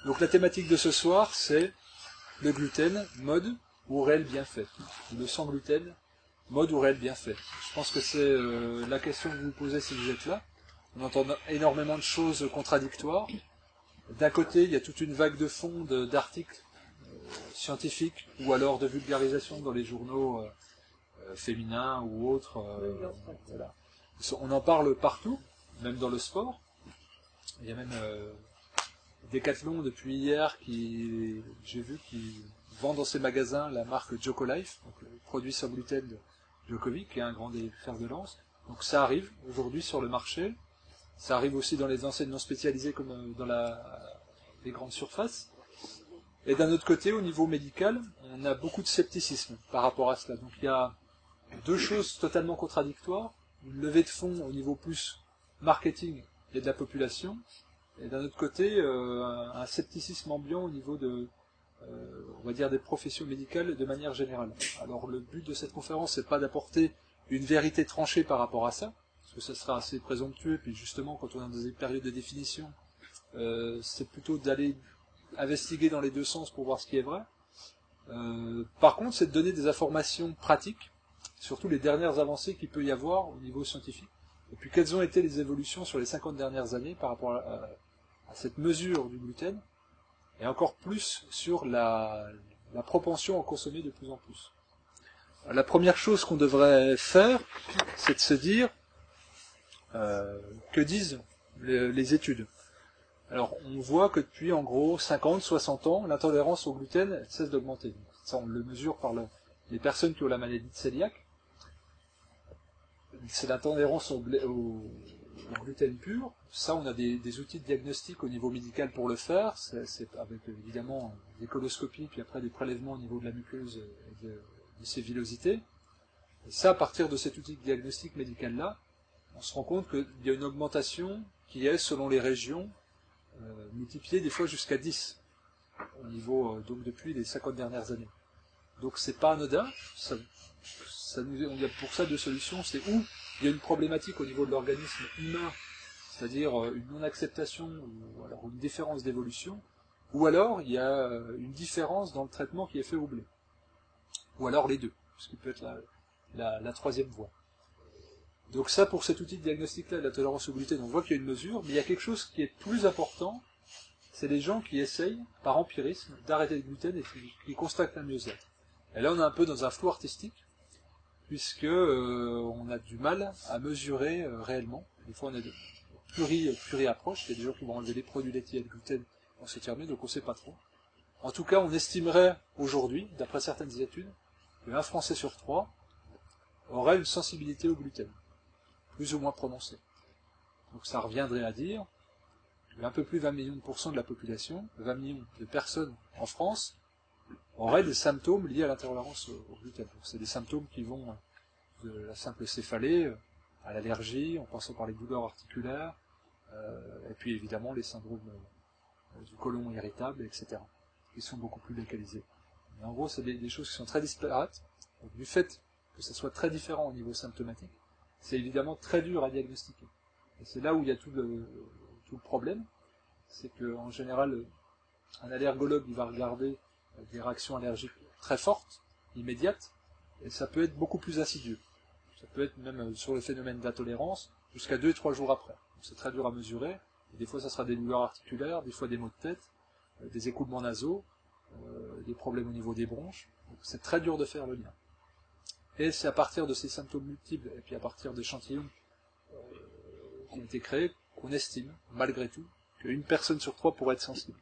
Donc la thématique de ce soir, c'est le gluten, mode ou réel bienfait. Le sans gluten, mode ou réel bienfait. Je pense que c'est la question que vous vous posez si vous êtes là. On entend énormément de choses contradictoires. D'un côté, il y a toute une vague de fond d'articles scientifiques ou alors de vulgarisation dans les journaux féminins ou autres. Voilà. On en parle partout, même dans le sport. Il y a même Decathlon depuis hier j'ai vu qui vend dans ses magasins la marque Jocolife, donc le produit sans gluten de Djokovic, qui est un grand des fers de lance. Donc ça arrive aujourd'hui sur le marché. Ça arrive aussi dans les enseignes non spécialisées comme dans les grandes surfaces. Et d'un autre côté, au niveau médical, on a beaucoup de scepticisme par rapport à cela. Donc il y a deux choses totalement contradictoires. Une levée de fonds au niveau plus marketing et de la population. Et d'un autre côté, un scepticisme ambiant au niveau on va dire, des professions médicales de manière générale. Alors le but de cette conférence, c'est pas d'apporter une vérité tranchée par rapport à ça, parce que ça sera assez présomptueux, puis justement, quand on est dans des périodes de définition, c'est plutôt d'aller investiguer dans les deux sens pour voir ce qui est vrai. Par contre, c'est de donner des informations pratiques, surtout les dernières avancées qu'il peut y avoir au niveau scientifique, et puis quelles ont été les évolutions sur les 50 dernières années par rapport à cette mesure du gluten, et encore plus sur la propension à consommer de plus en plus. La première chose qu'on devrait faire, c'est de se dire que disent les études. Alors, on voit que depuis, en gros, 50, 60 ans, l'intolérance au gluten cesse d'augmenter. Ça, on le mesure par les personnes qui ont la maladie de cœliaque. C'est l'intolérance au gluten pur. Ça, on a des outils de diagnostic au niveau médical pour le faire. C'est avec, évidemment, des coloscopies, puis après des prélèvements au niveau de la muqueuse et de ces villosités. Et ça, à partir de cet outil de diagnostic médical-là, on se rend compte qu'il y a une augmentation qui est, selon les régions, multipliée des fois jusqu'à 10 au niveau, donc depuis les 50 dernières années. Donc c'est pas anodin, on y a pour ça deux solutions, c'est où il y a une problématique au niveau de l'organisme humain, c'est-à-dire une non-acceptation ou alors une différence d'évolution, ou alors il y a une différence dans le traitement qui est fait au blé. Ou alors les deux, ce qui peut être la troisième voie. Donc ça, pour cet outil de diagnostic-là, de la tolérance au gluten, on voit qu'il y a une mesure, mais il y a quelque chose qui est plus important, c'est les gens qui essayent, par empirisme, d'arrêter le gluten et qui constatent un mieux-être. Et là, on est un peu dans un flou artistique, puisque on a du mal à mesurer réellement. Des fois, on a de pluri-approches, il y a des gens qui vont enlever les produits laitiers et le gluten dans ce terme, donc on ne sait pas trop. En tout cas, on estimerait aujourd'hui, d'après certaines études, qu'un Français sur 3 aurait une sensibilité au gluten, plus ou moins prononcée. Donc ça reviendrait à dire qu'un peu plus de 20 millions de la population, 20 millions de personnes en France, auraient des symptômes liés à l'intolérance au gluten. C'est des symptômes qui vont de la simple céphalée à l'allergie, en passant par les douleurs articulaires, et puis évidemment les syndromes du côlon irritable, etc., qui sont beaucoup plus localisés. Mais en gros, c'est des choses qui sont très disparates. Donc, du fait que ça soit très différent au niveau symptomatique, c'est évidemment très dur à diagnostiquer. Et c'est là où il y a tout le problème, c'est qu'en général, un allergologue il va regarder des réactions allergiques très fortes, immédiates, et ça peut être beaucoup plus insidieux. Ça peut être même sur le phénomène d'intolérance, jusqu'à 2 et 3 jours après. Donc c'est très dur à mesurer, et des fois ça sera des douleurs articulaires, des fois des maux de tête, des écoulements nasaux, des problèmes au niveau des bronches. Donc c'est très dur de faire le lien. Et c'est à partir de ces symptômes multiples, et puis à partir d'échantillons qui ont été créés, qu'on estime, malgré tout, qu'une personne sur 3 pourrait être sensible.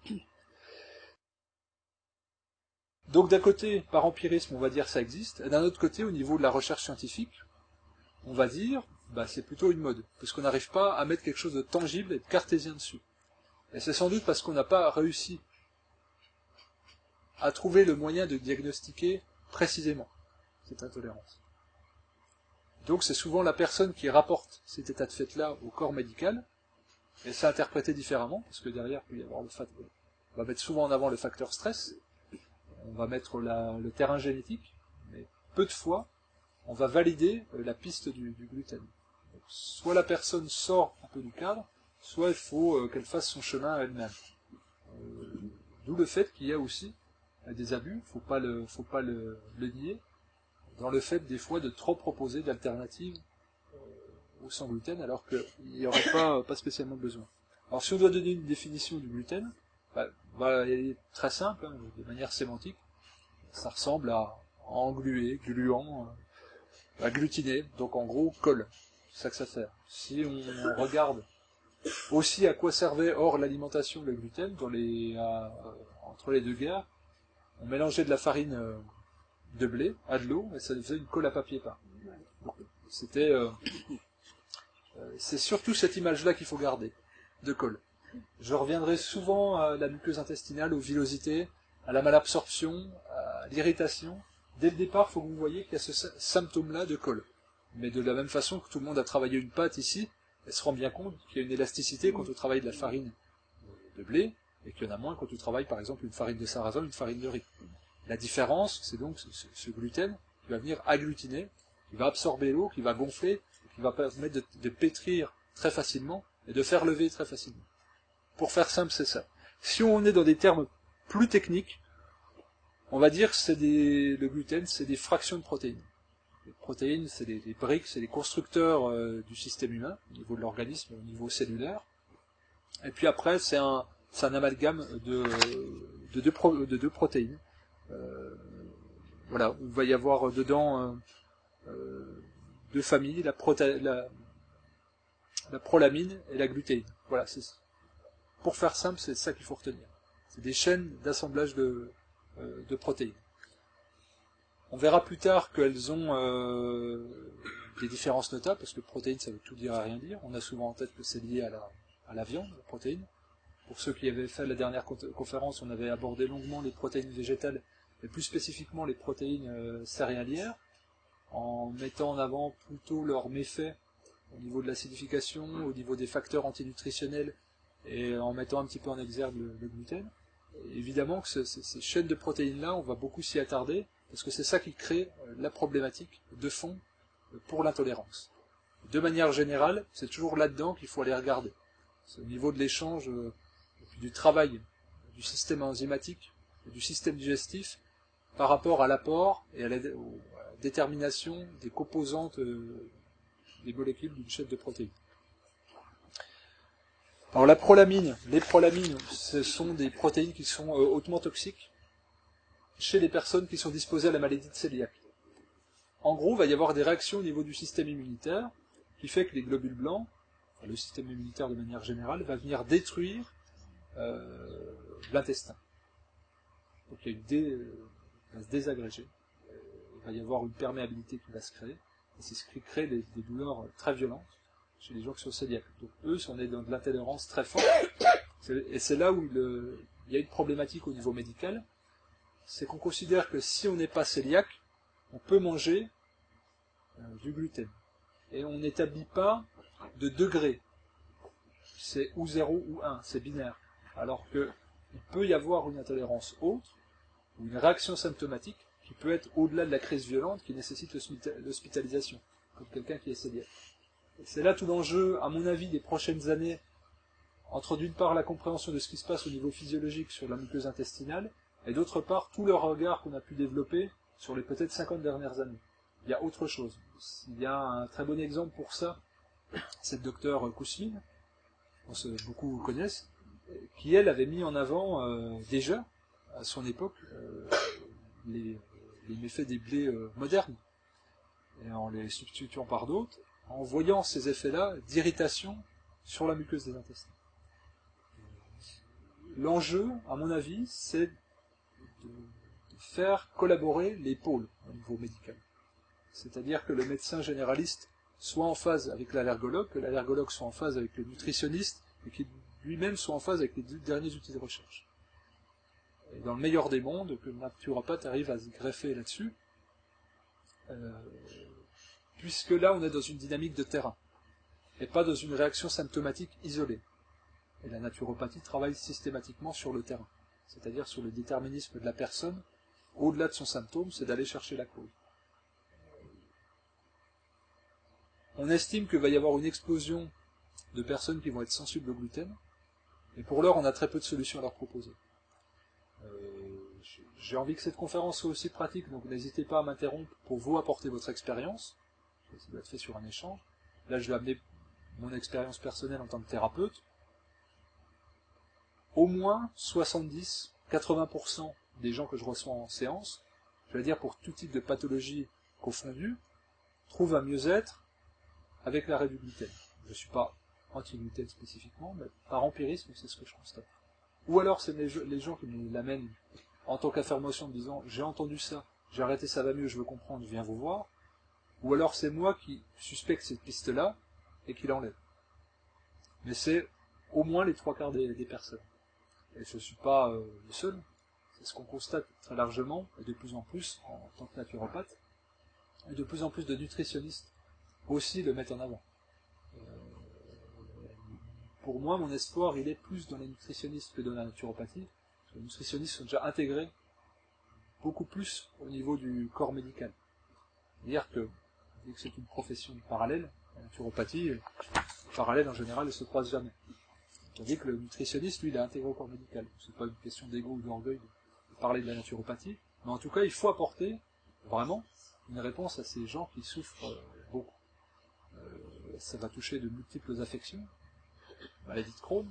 Donc d'un côté, par empirisme, on va dire ça existe, et d'un autre côté, au niveau de la recherche scientifique, on va dire, c'est plutôt une mode, parce qu'on n'arrive pas à mettre quelque chose de tangible et de cartésien dessus. Et c'est sans doute parce qu'on n'a pas réussi à trouver le moyen de diagnostiquer précisément cette intolérance. Donc c'est souvent la personne qui rapporte cet état de fait-là au corps médical, et c'est interprété différemment, parce que derrière, il peut y avoir on va mettre souvent en avant le facteur stress, on va mettre le terrain génétique, mais peu de fois, on va valider la piste du gluten. Donc, soit la personne sort un peu du cadre, soit il faut qu'elle fasse son chemin à elle-même. D'où le fait qu'il y a aussi des abus, faut pas le nier, dans le fait des fois de trop proposer d'alternatives au sans gluten, alors qu'il n'y aurait pas spécialement besoin. Alors si on doit donner une définition du gluten, elle est très simple, hein, de manière sémantique. Ça ressemble à engluer, gluant, agglutiner, donc en gros colle. C'est ça que ça fait. Si on regarde aussi à quoi servait hors l'alimentation le gluten, entre les deux guerres, on mélangeait de la farine de blé à de l'eau et ça faisait une colle à papier peint. C'est surtout cette image-là qu'il faut garder, de colle. Je reviendrai souvent à la muqueuse intestinale, aux villosités, à la malabsorption, à l'irritation. Dès le départ, il faut que vous voyez qu'il y a ce symptôme-là de colle. Mais de la même façon que tout le monde a travaillé une pâte ici, elle se rend bien compte qu'il y a une élasticité quand on travaille de la farine de blé, et qu'il y en a moins quand on travaille par exemple une farine de sarrasin, une farine de riz. La différence, c'est donc ce gluten qui va venir agglutiner, qui va absorber l'eau, qui va gonfler, qui va permettre de pétrir très facilement et de faire lever très facilement. Pour faire simple, c'est ça. Si on est dans des termes plus techniques, on va dire que le gluten, c'est des fractions de protéines. Les protéines, c'est des briques, c'est des constructeurs du système humain, au niveau de l'organisme, au niveau cellulaire. Et puis après, c'est un amalgame de deux protéines. Voilà, il va y avoir dedans deux familles, la prolamine et la glutéine. Voilà, pour faire simple, c'est ça qu'il faut retenir. C'est des chaînes d'assemblage de protéines. On verra plus tard qu'elles ont des différences notables, parce que protéines, ça veut tout dire et rien dire. On a souvent en tête que c'est lié à la viande, la protéine. Pour ceux qui avaient fait la dernière conférence, on avait abordé longuement les protéines végétales, et plus spécifiquement les protéines céréalières, en mettant en avant plutôt leurs méfaits au niveau de l'acidification, au niveau des facteurs antinutritionnels, et en mettant un petit peu en exergue le gluten. Et évidemment que ces chaînes de protéines-là, on va beaucoup s'y attarder, parce que c'est ça qui crée la problématique de fond pour l'intolérance. De manière générale, c'est toujours là-dedans qu'il faut aller regarder. C'est au niveau de l'échange, du travail du système enzymatique, du système digestif, par rapport à l'apport et à la détermination des composantes des molécules d'une chaîne de protéines. Alors les prolamines, ce sont des protéines qui sont hautement toxiques chez les personnes qui sont disposées à la maladie de cœliaque. En gros, il va y avoir des réactions au niveau du système immunitaire, qui fait que les globules blancs, le système immunitaire de manière générale, va venir détruire l'intestin. Donc il va se désagréger. Il va y avoir une perméabilité qui va se créer, et c'est ce qui crée des douleurs très violentes chez les gens qui sont cœliaques. Donc eux, on est dans de l'intolérance très forte, et c'est là où il y a une problématique au niveau médical, c'est qu'on considère que si on n'est pas cœliaque, on peut manger du gluten. Et on n'établit pas de degré. C'est ou 0 ou 1, c'est binaire. Alors qu'il peut y avoir une intolérance haute, ou une réaction symptomatique, qui peut être au-delà de la crise violente, qui nécessite l'hospitalisation, comme quelqu'un qui est cœliaque. Et c'est là tout l'enjeu, à mon avis, des prochaines années, entre d'une part la compréhension de ce qui se passe au niveau physiologique sur la muqueuse intestinale, et d'autre part tout le regard qu'on a pu développer sur les peut-être 50 dernières années. Il y a autre chose. Il y a un très bon exemple pour ça, c'est le docteur Kousseline, beaucoup connaissent, qui elle avait mis en avant déjà, à son époque, les méfaits des blés modernes, et en les substituant par d'autres, en voyant ces effets-là d'irritation sur la muqueuse des intestins. L'enjeu, à mon avis, c'est de faire collaborer les pôles au niveau médical. C'est-à-dire que le médecin généraliste soit en phase avec l'allergologue, que l'allergologue soit en phase avec le nutritionniste, et qu'il lui-même soit en phase avec les derniers outils de recherche. Et dans le meilleur des mondes, que le naturopathe arrive à se greffer là-dessus, puisque là on est dans une dynamique de terrain, et pas dans une réaction symptomatique isolée. Et la naturopathie travaille systématiquement sur le terrain, c'est-à-dire sur le déterminisme de la personne, au-delà de son symptôme, c'est d'aller chercher la cause. On estime qu'il va y avoir une explosion de personnes qui vont être sensibles au gluten, et pour l'heure, on a très peu de solutions à leur proposer. J'ai envie que cette conférence soit aussi pratique, donc n'hésitez pas à m'interrompre pour vous apporter votre expérience. Ça doit être fait sur un échange. Là, je vais amener mon expérience personnelle en tant que thérapeute. Au moins 70-80% des gens que je reçois en séance, je vais dire pour tout type de pathologie confondue, trouvent un mieux-être avec l'arrêt du gluten. Je ne suis pas anti-gluten spécifiquement, mais par empirisme, c'est ce que je constate. Ou alors, c'est les gens qui me l'amènent en tant qu'affirmation en me disant « j'ai entendu ça, j'ai arrêté, ça va mieux, je veux comprendre, je viens vous voir ». Ou alors, c'est moi qui suspecte cette piste-là et qui l'enlève. Mais c'est au moins les 3/4 des personnes. Et je ne suis pas le seul. C'est ce qu'on constate très largement, et de plus en plus, en tant que naturopathe, et de plus en plus de nutritionnistes aussi le mettent en avant. Pour moi, mon espoir, il est plus dans les nutritionnistes que dans la naturopathie. Les nutritionnistes sont déjà intégrés beaucoup plus au niveau du corps médical. C'est-à-dire que, vu que c'est une profession parallèle, la naturopathie, parallèle en général, ne se croise jamais. Tandis que le nutritionniste, lui, il est intégré au corps médical. C'est pas une question d'ego ou d'orgueil de parler de la naturopathie, mais en tout cas, il faut apporter vraiment une réponse à ces gens qui souffrent beaucoup. Ça va toucher de multiples affections, maladie de Crohn,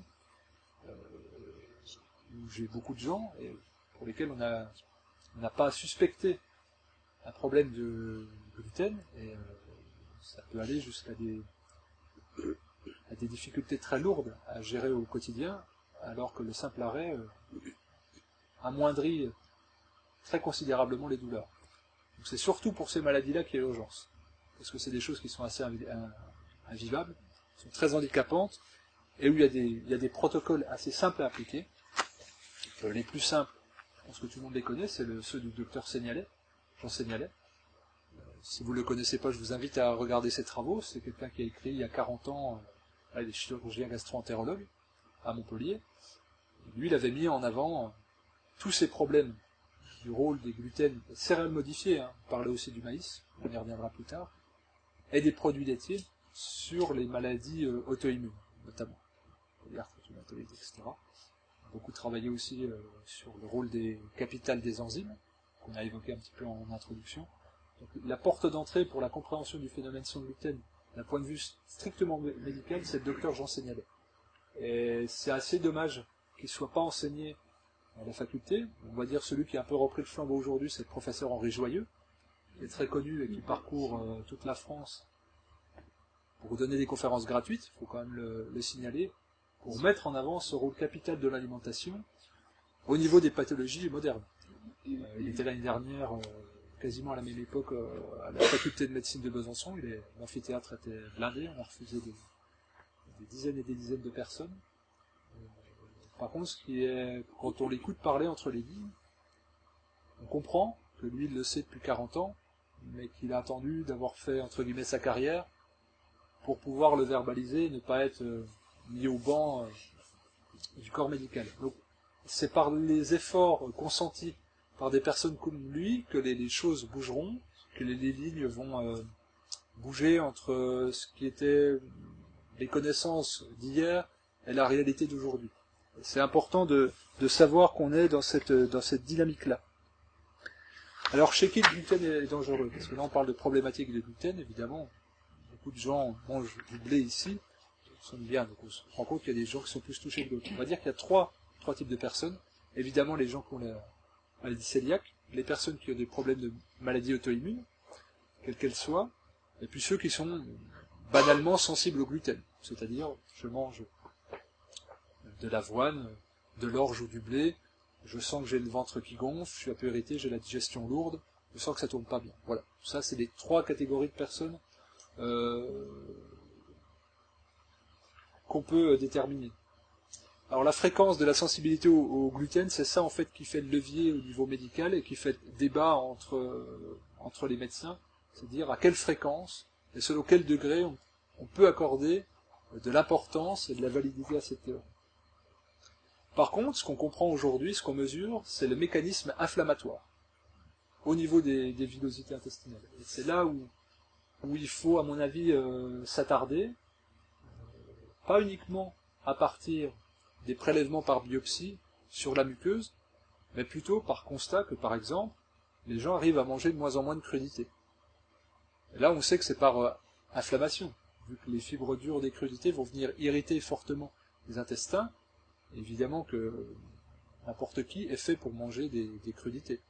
où j'ai beaucoup de gens et pour lesquels on n'a pas suspecté un problème de gluten, et ça peut aller jusqu'à des difficultés très lourdes à gérer au quotidien, alors que le simple arrêt amoindrit très considérablement les douleurs. Donc c'est surtout pour ces maladies-là qu'il y a l'urgence, parce que c'est des choses qui sont assez invivables, qui sont très handicapantes, et où il y a des protocoles assez simples à appliquer. Les plus simples, je pense que tout le monde les connaît, c'est ceux du docteur Seignalais, Jean Seignalais. Si vous ne le connaissez pas, je vous invite à regarder ses travaux. C'est quelqu'un qui a écrit il y a 40 ans, il est chirurgien gastro-entérologue à Montpellier. Lui, il avait mis en avant tous ces problèmes du rôle des gluten, céréales modifiées, on parlait aussi du maïs, on y reviendra plus tard, et des produits laitiers sur les maladies auto-immunes, notamment, l'arthrite rhumatoïde, etc. Beaucoup travaillé aussi sur le rôle des capitales des enzymes, qu'on a évoqué un petit peu en introduction. Donc, la porte d'entrée pour la compréhension du phénomène sans gluten, d'un point de vue strictement médical, c'est le docteur Jean Seignalais. Et c'est assez dommage qu'il ne soit pas enseigné à la faculté. On va dire celui qui a un peu repris le flambeau aujourd'hui, c'est le professeur Henri Joyeux, qui est très connu et qui parcourt toute la France pour donner des conférences gratuites, il faut quand même le signaler, pour mettre en avant ce rôle capital de l'alimentation au niveau des pathologies modernes. Il était l'année dernière, quasiment à la même époque, à la faculté de médecine de Besançon, l'amphithéâtre était blindé, on a refusé des dizaines et des dizaines de personnes. Par contre, quand on l'écoute parler entre les lignes, on comprend que lui, il le sait depuis 40 ans, mais qu'il a attendu d'avoir fait, entre guillemets, sa carrière, pour pouvoir le verbaliser et ne pas être mis au banc du corps médical. Donc, c'est par les efforts consentis par des personnes comme lui que les choses bougeront, que les lignes vont bouger entre ce qui était les connaissances d'hier et la réalité d'aujourd'hui. C'est important de savoir qu'on est dans cette dynamique-là. Alors, chez qui le gluten est dangereux? Parce que là, on parle de problématique de gluten, évidemment. Beaucoup de gens mangent du blé ici, ça sonne bien, donc on se rend compte qu'il y a des gens qui sont plus touchés que d'autres. On va dire qu'il y a trois types de personnes. Évidemment, les gens qui ont la maladie cœliaque, les personnes qui ont des problèmes de maladies auto-immunes, quelles qu'elles soient, et puis ceux qui sont banalement sensibles au gluten. C'est-à-dire, je mange de l'avoine, de l'orge ou du blé, je sens que j'ai le ventre qui gonfle, je suis un peu irrité, j'ai la digestion lourde, je sens que ça tourne pas bien. Voilà. Ça, c'est les 3 catégories de personnes qu'on peut déterminer. Alors la fréquence de la sensibilité au gluten, c'est ça en fait qui fait le levier au niveau médical et qui fait débat entre les médecins, c'est-à-dire à quelle fréquence et selon quel degré on peut accorder de l'importance et de la validité à cette théorie. Par contre, ce qu'on comprend aujourd'hui, ce qu'on mesure, c'est le mécanisme inflammatoire au niveau des villosités intestinales. Et c'est là où il faut, à mon avis, s'attarder, pas uniquement à partir des prélèvements par biopsie sur la muqueuse, mais plutôt par constat que, par exemple, les gens arrivent à manger de moins en moins de crudités. Et là, on sait que c'est par inflammation, vu que les fibres dures des crudités vont venir irriter fortement les intestins. Évidemment que n'importe qui est fait pour manger des crudités.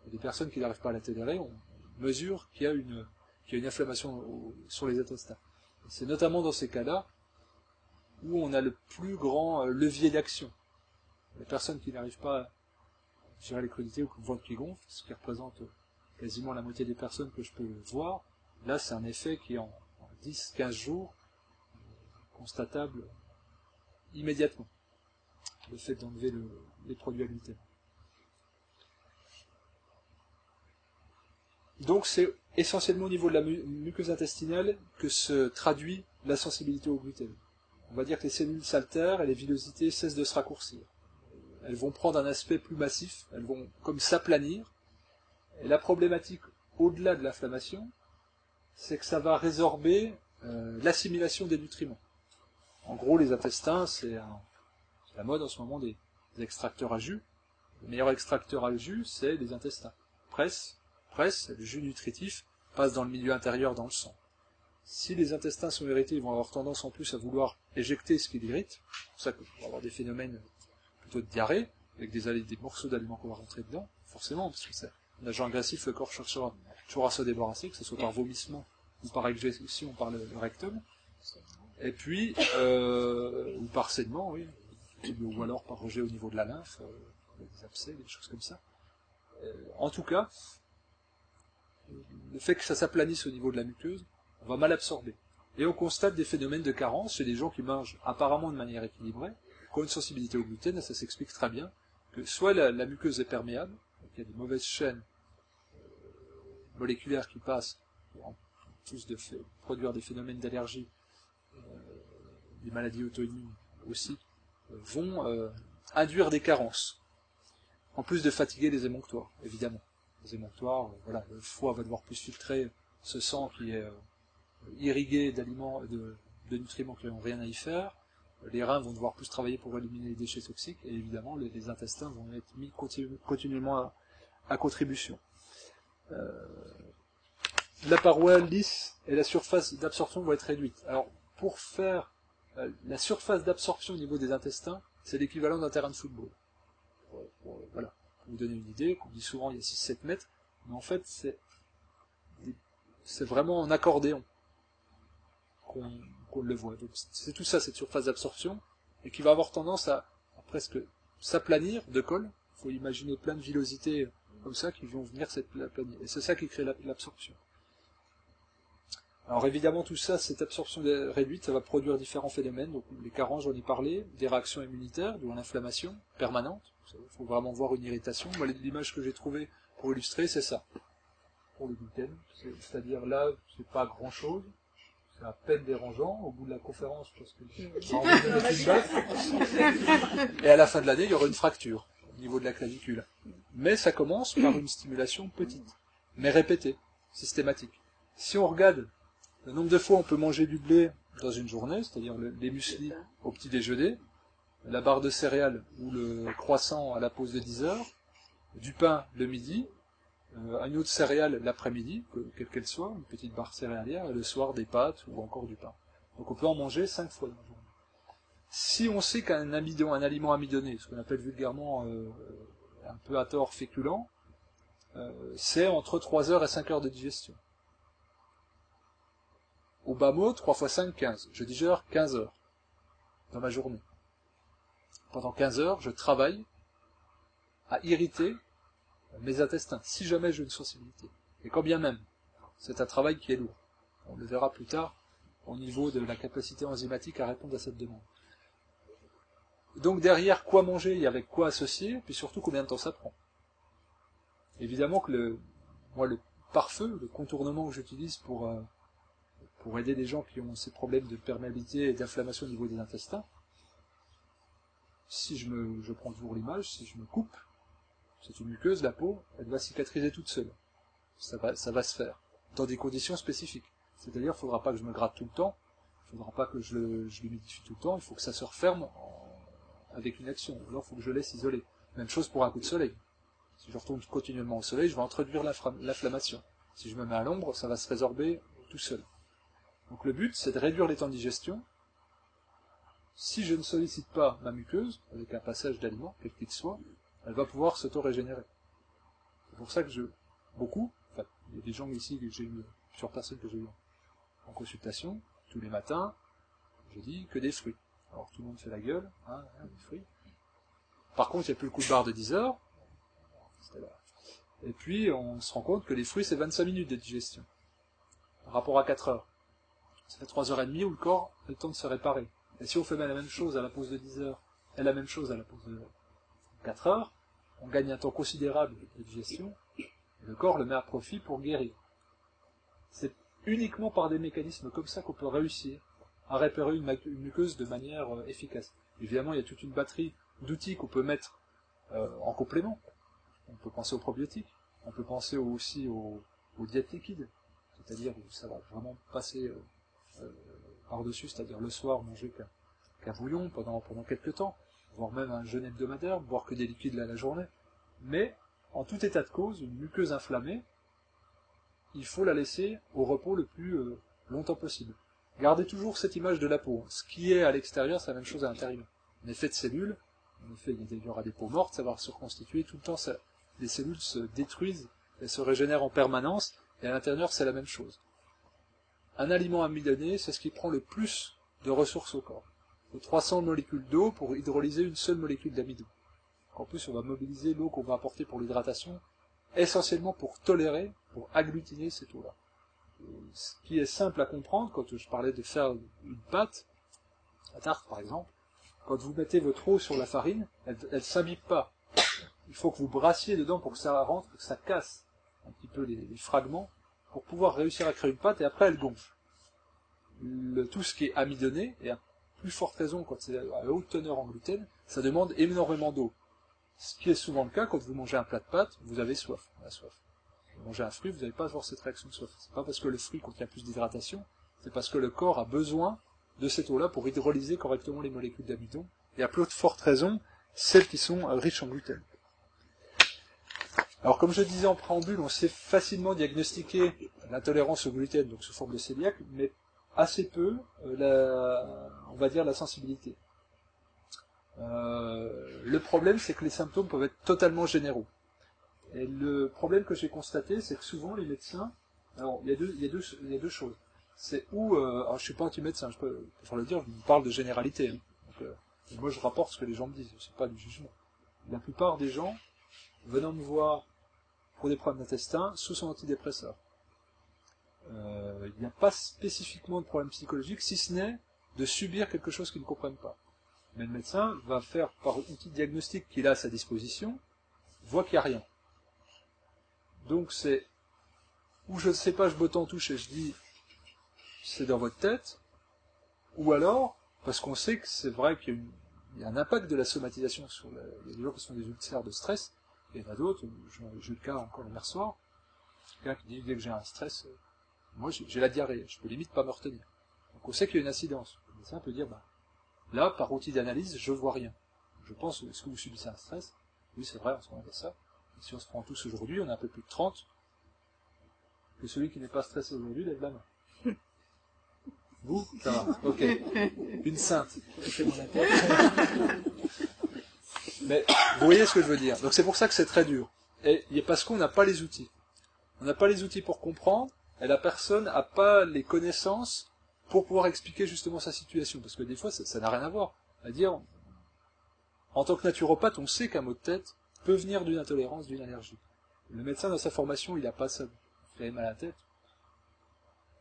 Et des personnes qui n'arrivent pas à la tolérer, on mesure qu'il y a une inflammation sur les intestins. C'est notamment dans ces cas-là où on a le plus grand levier d'action. Les personnes qui n'arrivent pas à gérer les crudités ou le ventre qui gonfle, ce qui représente quasiment la moitié des personnes que je peux voir, là c'est un effet qui est en 10-15 jours constatable immédiatement. Le fait d'enlever les produits à gluten. Donc c'est essentiellement au niveau de la muqueuse intestinale que se traduit la sensibilité au gluten. On va dire que les cellules s'altèrent et les villosités cessent de se raccourcir. Elles vont prendre un aspect plus massif, elles vont comme s'aplanir. Et la problématique, au-delà de l'inflammation, c'est que ça va résorber l'assimilation des nutriments. En gros, les intestins, c'est la mode en ce moment des extracteurs à jus. Le meilleur extracteur à jus, c'est les intestins. Presse, le jus nutritif passe dans le milieu intérieur, dans le sang. Si les intestins sont irrités, ils vont avoir tendance en plus à vouloir éjecter ce qui l'irrite. C'est pour ça qu'on va avoir des phénomènes plutôt de diarrhée, avec des morceaux d'aliments qu'on va rentrer dedans, forcément, parce que c'est un agent agressif, le corps cherchera toujours à se débarrasser, que ce soit par vomissement ou par éjection par le rectum. Et puis, ou par saignement, oui, ou alors par rejet au niveau de la lymphe, des abcès, des choses comme ça. En tout cas, le fait que ça s'aplanisse au niveau de la muqueuse, on va mal absorber. Et on constate des phénomènes de carence chez des gens qui mangent apparemment de manière équilibrée, qui ont une sensibilité au gluten, et ça s'explique très bien, que soit la muqueuse est perméable, donc il y a des mauvaises chaînes moléculaires qui passent, en plus de produire des phénomènes d'allergie, des maladies auto-immunes aussi, vont induire des carences, en plus de fatiguer les émonctoires, évidemment. Les émonctoires, voilà, le foie va devoir plus filtrer ce sang qui est irrigué d'aliments, de nutriments qui n'ont rien à y faire. Les reins vont devoir plus travailler pour éliminer les déchets toxiques, et évidemment les intestins vont être mis continuellement à contribution. La paroi lisse et la surface d'absorption vont être réduites. Alors, pour faire la surface d'absorption au niveau des intestins, c'est l'équivalent d'un terrain de football. Voilà, pour vous donner une idée, on dit souvent il y a 6-7 mètres, mais en fait c'est vraiment en accordéon qu'on le voit. Donc c'est tout ça, cette surface d'absorption, et qui va avoir tendance à presque s'aplanir de colle. Il faut imaginer plein de villosités comme ça qui vont venir s'aplanir. Et c'est ça qui crée l'absorption. Alors évidemment tout ça, cette absorption réduite, ça va produire différents phénomènes. Donc les carences, j'en ai parlé, des réactions immunitaires, dont l'inflammation permanente. Il faut vraiment voir une irritation. Moi, l'image que j'ai trouvée pour illustrer, c'est ça. Pour le gluten, c'est-à-dire là, c'est pas grand-chose. C'est à peine dérangeant. Au bout de la conférence, je pense que ça en va donner une baffe. Et à la fin de l'année, il y aura une fracture au niveau de la clavicule. Mais ça commence par une stimulation petite, mais répétée, systématique. Si on regarde le nombre de fois on peut manger du blé dans une journée, c'est-à-dire les mueslis au petit déjeuner, la barre de céréales ou le croissant à la pause de 10 heures, du pain le midi, une autre céréale l'après-midi, quelle qu'elle soit, une petite barre céréalière, et le soir des pâtes ou encore du pain. Donc on peut en manger 5 fois dans la journée. Si on sait qu'un aliment amidonné, ce qu'on appelle vulgairement un peu à tort féculent, c'est entre 3 heures et 5 heures de digestion. Au bas mot, 3 fois 5, 15. Je digère 15 heures dans ma journée. Pendant 15 heures, je travaille à irriter mes intestins, si jamais j'ai une sensibilité. Et quand bien même, c'est un travail qui est lourd. On le verra plus tard au niveau de la capacité enzymatique à répondre à cette demande. Donc derrière, quoi manger et avec quoi associer, puis surtout combien de temps ça prend. Évidemment que le pare-feu, le contournement que j'utilise pour aider les gens qui ont ces problèmes de perméabilité et d'inflammation au niveau des intestins, si je prends toujours l'image, si je me coupe, c'est une muqueuse, la peau, elle va cicatriser toute seule. Ça va se faire, dans des conditions spécifiques. C'est-à-dire, il ne faudra pas que je me gratte tout le temps, il ne faudra pas que je l'humidifie tout le temps, il faut que ça se referme avec une action, alors il faut que je laisse isoler. Même chose pour un coup de soleil. Si je retourne continuellement au soleil, je vais introduire l'inflammation. Si je me mets à l'ombre, ça va se résorber tout seul. Donc le but, c'est de réduire les temps de digestion. Si je ne sollicite pas ma muqueuse, avec un passage d'aliments, quel qu'il soit, elle va pouvoir s'auto-régénérer. C'est pour ça que il y a des gens ici que j'ai eu, plusieurs personnes que j'ai eu en consultation, tous les matins, je dis que des fruits. Alors tout le monde fait la gueule, des fruits. Par contre, il n'y a plus le coup de barre de 10 heures. Et puis, on se rend compte que les fruits, c'est 25 minutes de digestion. Par rapport à 4 heures. Ça fait 3h30 où le corps a le temps de se réparer. Et si on fait la même chose à la pause de 10 heures, et la même chose à la pause de 4 heures, on gagne un temps considérable de digestion, et le corps le met à profit pour guérir. C'est uniquement par des mécanismes comme ça qu'on peut réussir à réparer une muqueuse de manière efficace. Évidemment, il y a toute une batterie d'outils qu'on peut mettre en complément. On peut penser aux probiotiques, on peut penser aussi aux diètes liquides, c'est-à-dire où ça va vraiment passer par-dessus, c'est-à-dire le soir manger qu'un bouillon pendant quelques temps, voire même un jeûne hebdomadaire, boire que des liquides la journée. Mais, en tout état de cause, une muqueuse inflammée, il faut la laisser au repos le plus longtemps possible. Gardez toujours cette image de la peau. Ce qui est à l'extérieur, c'est la même chose à l'intérieur. En effet de cellules, il y aura des peaux mortes, ça va se reconstituer tout le temps, les cellules se détruisent, elles se régénèrent en permanence, et à l'intérieur, c'est la même chose. Un aliment amidonné, c'est ce qui prend le plus de ressources au corps. Il faut 300 molécules d'eau pour hydrolyser une seule molécule d'amidon. En plus, on va mobiliser l'eau qu'on va apporter pour l'hydratation, essentiellement pour tolérer, pour agglutiner cette eau-là. Ce qui est simple à comprendre, quand je parlais de faire une pâte, la tarte par exemple, quand vous mettez votre eau sur la farine, elle ne s'imbibe pas. Il faut que vous brassiez dedans pour que ça rentre, que ça casse un petit peu les fragments, pour pouvoir réussir à créer une pâte, et après elle gonfle. Tout ce qui est amidonné, et à plus forte raison quand c'est à haute teneur en gluten, ça demande énormément d'eau. Ce qui est souvent le cas, quand vous mangez un plat de pâtes, vous avez soif. La soif. Vous mangez un fruit, vous n'avez pas avoir cette réaction de soif. C'est pas parce que le fruit contient plus d'hydratation, c'est parce que le corps a besoin de cette eau-là pour hydrolyser correctement les molécules d'amidon, et à plus forte raison, celles qui sont riches en gluten. Alors comme je disais en préambule, on sait facilement diagnostiquer l'intolérance au gluten, donc sous forme de cœliaque, mais assez peu, on va dire, la sensibilité. Le problème, c'est que les symptômes peuvent être totalement généraux. Et le problème que j'ai constaté, c'est que souvent les médecins, alors il y a deux choses. C'est alors je suis pas anti-médecin, je peux le dire, je vous parle de généralité. Hein. Donc, moi je rapporte ce que les gens me disent, c'est pas du jugement. La plupart des gens, venant me voir pour des problèmes d'intestin, sous son antidépresseur. Il n'y a pas spécifiquement de problème psychologique, si ce n'est de subir quelque chose qu'ils ne comprennent pas. Mais le médecin va faire, par outil diagnostic qu'il a à sa disposition, voit qu'il n'y a rien. Donc c'est, ou je ne sais pas, je botte en touche et je dis, c'est dans votre tête, ou alors, parce qu'on sait que c'est vrai qu'il y a un impact de la somatisation sur il y a des gens qui sont des ulcères de stress, et il y en a d'autres, j'ai eu le cas encore hier soir, quelqu'un qui dit, dès que j'ai un stress, moi j'ai la diarrhée, je peux limite pas me retenir. Donc on sait qu'il y a une incidence. Le médecin peut dire, là, par outil d'analyse, je vois rien. Je pense, est-ce que vous subissez un stress? Oui, c'est vrai, en ce moment, il y a ça. Et si on se prend tous aujourd'hui, on a un peu plus de 30. Que celui qui n'est pas stressé aujourd'hui lève la main. Vous? Ça va. Ok. Une sainte. Mais, vous voyez ce que je veux dire. Donc c'est pour ça que c'est très dur. Et parce qu'on n'a pas les outils. On n'a pas les outils pour comprendre, et la personne n'a pas les connaissances pour pouvoir expliquer justement sa situation. Parce que des fois, ça n'a rien à voir. À dire, en tant que naturopathe, on sait qu'un mot de tête peut venir d'une intolérance, d'une allergie. Le médecin, dans sa formation, il n'a pas ça. Il fait mal à la tête.